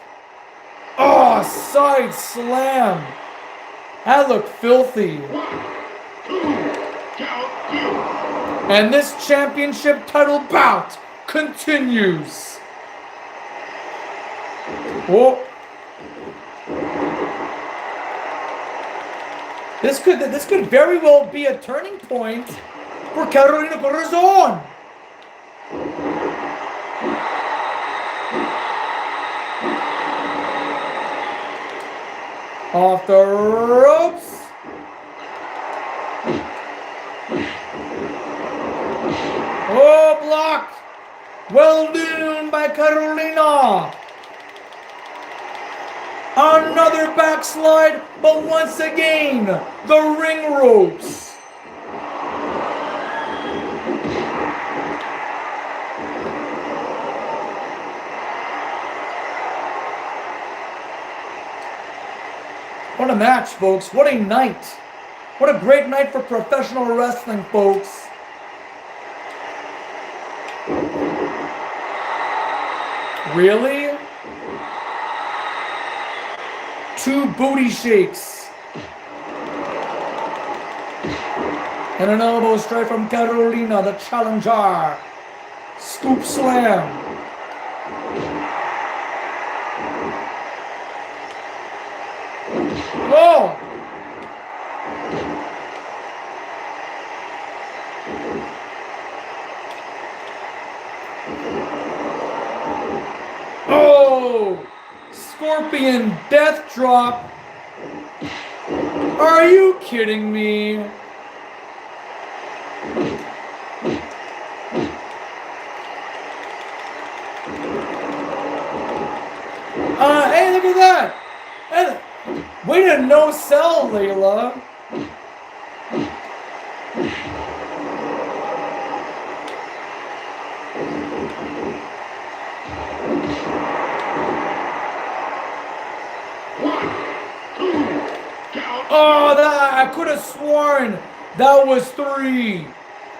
Oh, side slam. That looked filthy. 1, 2, count you. And this championship title bout continues. Whoa. This could very well be a turning point for Carolina Corazon. Off the ropes. Oh, blocked. Well done by Carolina. Another backslide, but once again, the ring ropes. What a match, folks. What a night. What a great night for professional wrestling, folks. Really? 2 booty shakes. And an elbow strike from Carolina, the challenger. Scoop slam. Oh! Oh! Scorpion death drop. Are you kidding me? Hey, look at that. Hey, way to no sell, Layla. Oh, I could have sworn that was 3.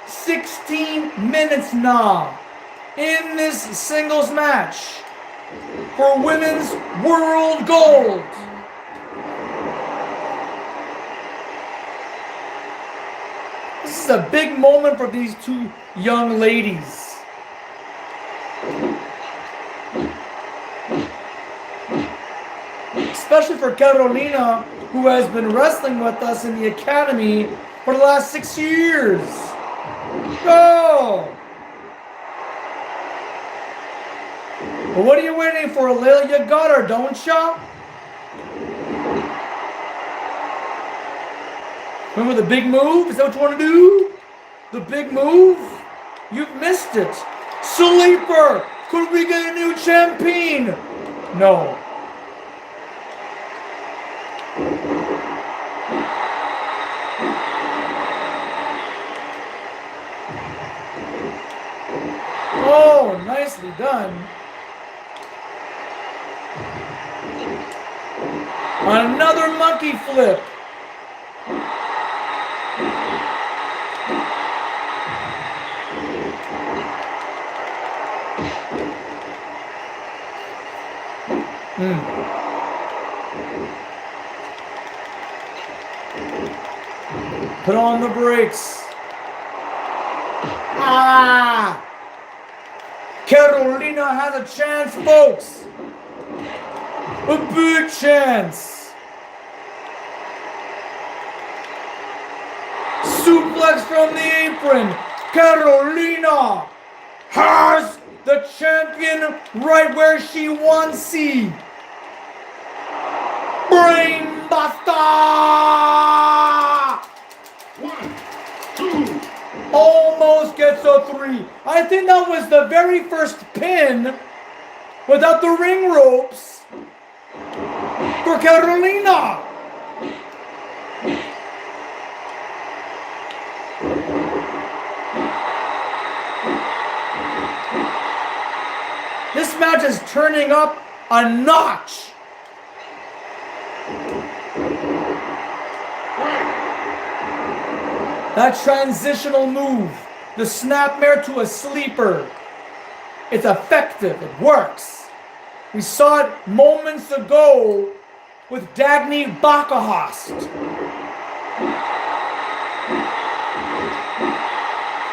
16 minutes now in this singles match for women's world gold. This is a big moment for these 2 young ladies. Especially for Carolina, who has been wrestling with us in the academy for the last 6 years. Go! Well, what are you waiting for, Layla? You got her, don't ya? Remember the big move? Is that what you want to do? The big move? You've missed it. Sleeper! Could we get a new champion? No. Oh, nicely done. Another monkey flip. Put on the brakes. Ah! Carolina has a chance, folks. A big chance. Suplex from the apron. Carolina has the champion right where she wants it. Brainbuster! 1, 2. Almost gets a 3. I think that was the very first pin without the ring ropes for Carolina. This match is turning up a notch. That transitional move, the snapmare to a sleeper, it's effective. It works. We saw it moments ago with Dagny Bakahast.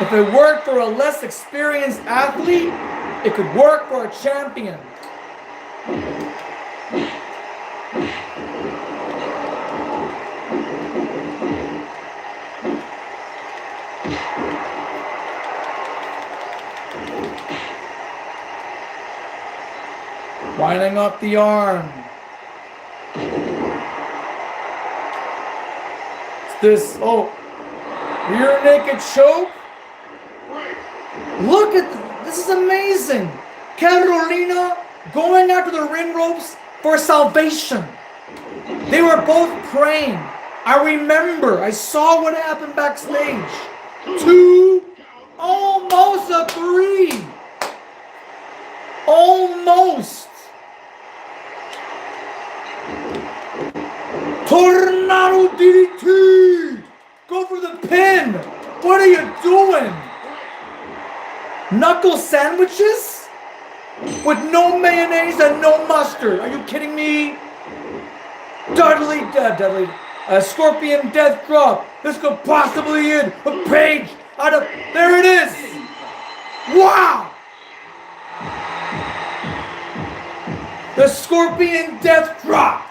If it worked for a less experienced athlete, it could work for a champion. Winding up the arm. It's this, rear naked choke. Look at this is amazing. Carolina going after the ring ropes for salvation. They were both praying. I remember, I saw what happened backstage. 2, almost a 3. Almost. Tornado DDT! Go for the pin! What are you doing? Knuckle sandwiches? With no mayonnaise and no mustard. Are you kidding me? Scorpion death drop. This could possibly end a page out of, there it is! Wow! The Scorpion death drop.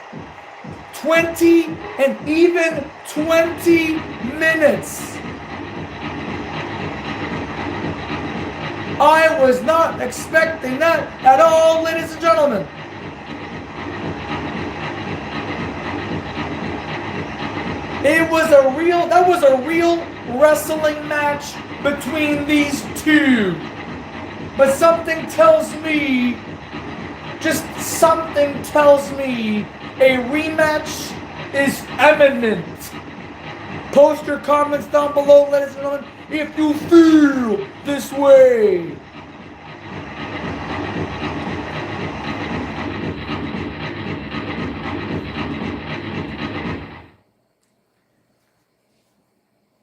20 and even 20 minutes. I was not expecting that at all, ladies and gentlemen. That was a real wrestling match between these two. But something tells me, a rematch is imminent. Post your comments down below, ladies and gentlemen, if you feel this way.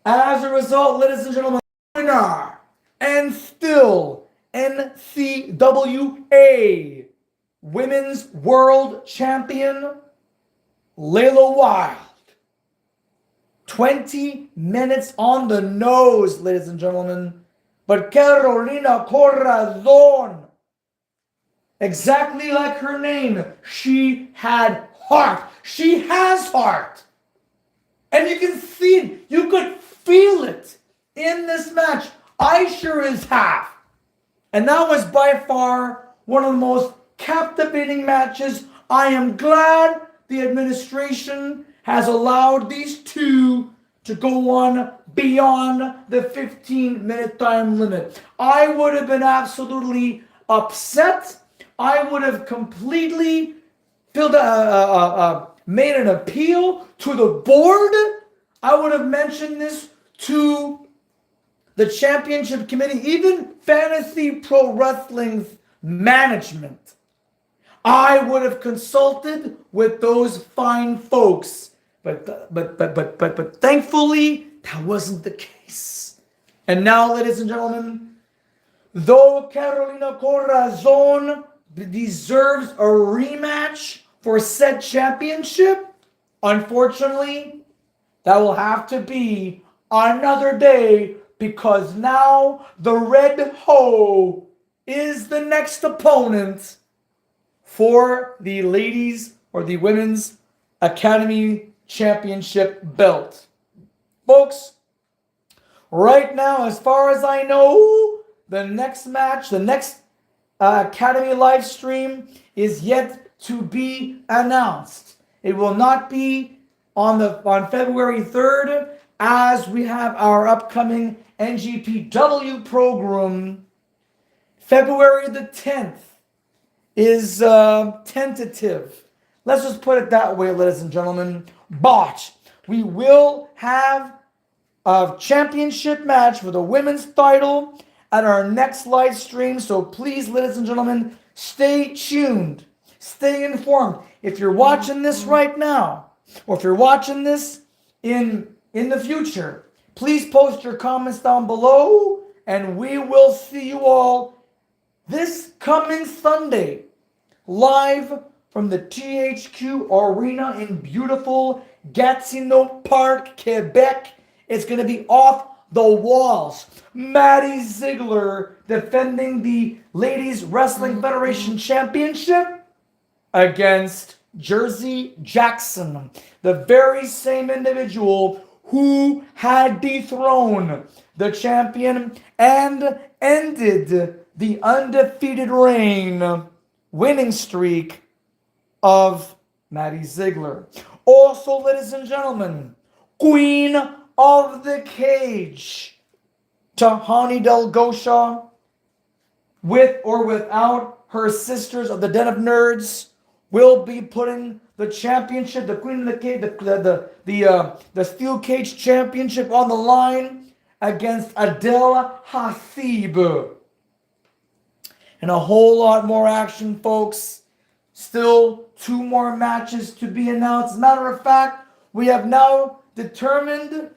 As a result, ladies and gentlemen, winner and still NCWA Women's World Champion, Layla Wilde. 20 minutes on the nose, ladies and gentlemen. But Carolina Corazon, exactly like her name, she had heart. She has heart. And you can see it. You could feel it in this match. I sure as have. And that was by far one of the most captivating matches. I am glad the administration has allowed these two to go on beyond the 15-minute time limit. I would have been absolutely upset. I would have completely made an appeal to the board. I would have mentioned this to the championship committee, even Fantasy Pro Wrestling's management. I would have consulted with those fine folks, but thankfully that wasn't the case. And now, ladies and gentlemen, though Carolina Corazon deserves a rematch for said championship, unfortunately, that will have to be another day, because now the Red Hoe is the next opponent for the ladies or the women's Academy Championship belt. Folks, right now, as far as I know, the next match, the next Academy live stream is yet to be announced. It will not be on February 3rd, as we have our upcoming NGPW program. February the 10th is tentative. Let's just put it that way, ladies and gentlemen. But we will have a championship match for the women's title at our next live stream. So please, ladies and gentlemen, stay tuned. Stay informed. If you're watching this right now, or if you're watching this in the future, Please post your comments down below, and we will see you all this coming Sunday, live from the THQ Arena in beautiful Gatineau Park, Quebec. It's going to be off the walls. Maddie Ziegler defending the Ladies Wrestling Federation Championship against Jersey Jackson, the very same individual who had dethroned the champion and ended the undefeated winning streak of Maddie Ziegler. Also, ladies and gentlemen, Queen of the Cage, Tahani Del Gosha, with or without her sisters of the Den of Nerds, will be putting the championship, the Queen of the Cage, the Steel Cage Championship on the line against Adele Hasib. And a whole lot more action, folks. Still 2 more matches to be announced. Matter of fact, we have now determined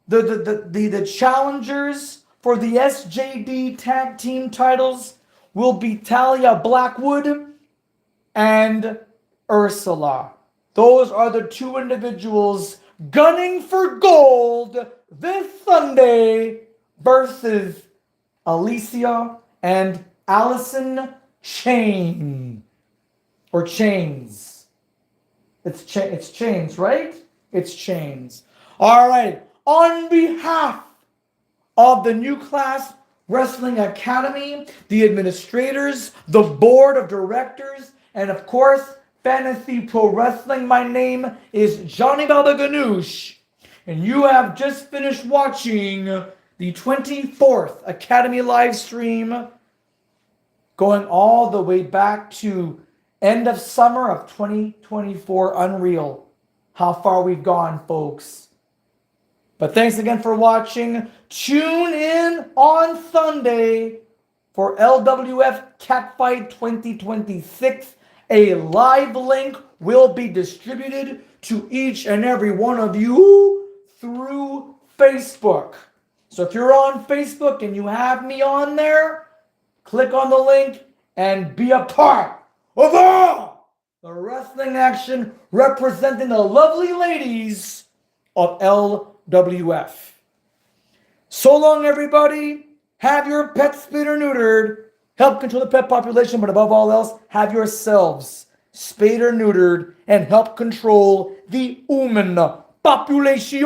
the challengers for the SJD tag team titles will be Talia Blackwood and Ursula. Those are the 2 individuals gunning for gold this Sunday versus Alicia and Allison Chain. Or Chains. It's Chains, right? It's Chains. All right. On behalf of the New Class Wrestling Academy, the administrators, the board of directors, and of course, Fantasy Pro Wrestling, my name is Johnny Baba Ganoush, and you have just finished watching the 24th Academy live stream going all the way back to end of summer of 2024. Unreal how far we've gone, folks. But thanks again for watching. Tune in on Sunday for LWF Catfight 2026. A live link will be distributed to each and every one of you through Facebook. So if you're on Facebook and you have me on there, click on the link and be a part of all the wrestling action representing the lovely ladies of LWF. So long, everybody. Have your pets spayed or neutered. Help control the pet population, but above all else, have yourselves spayed or neutered and help control the human population.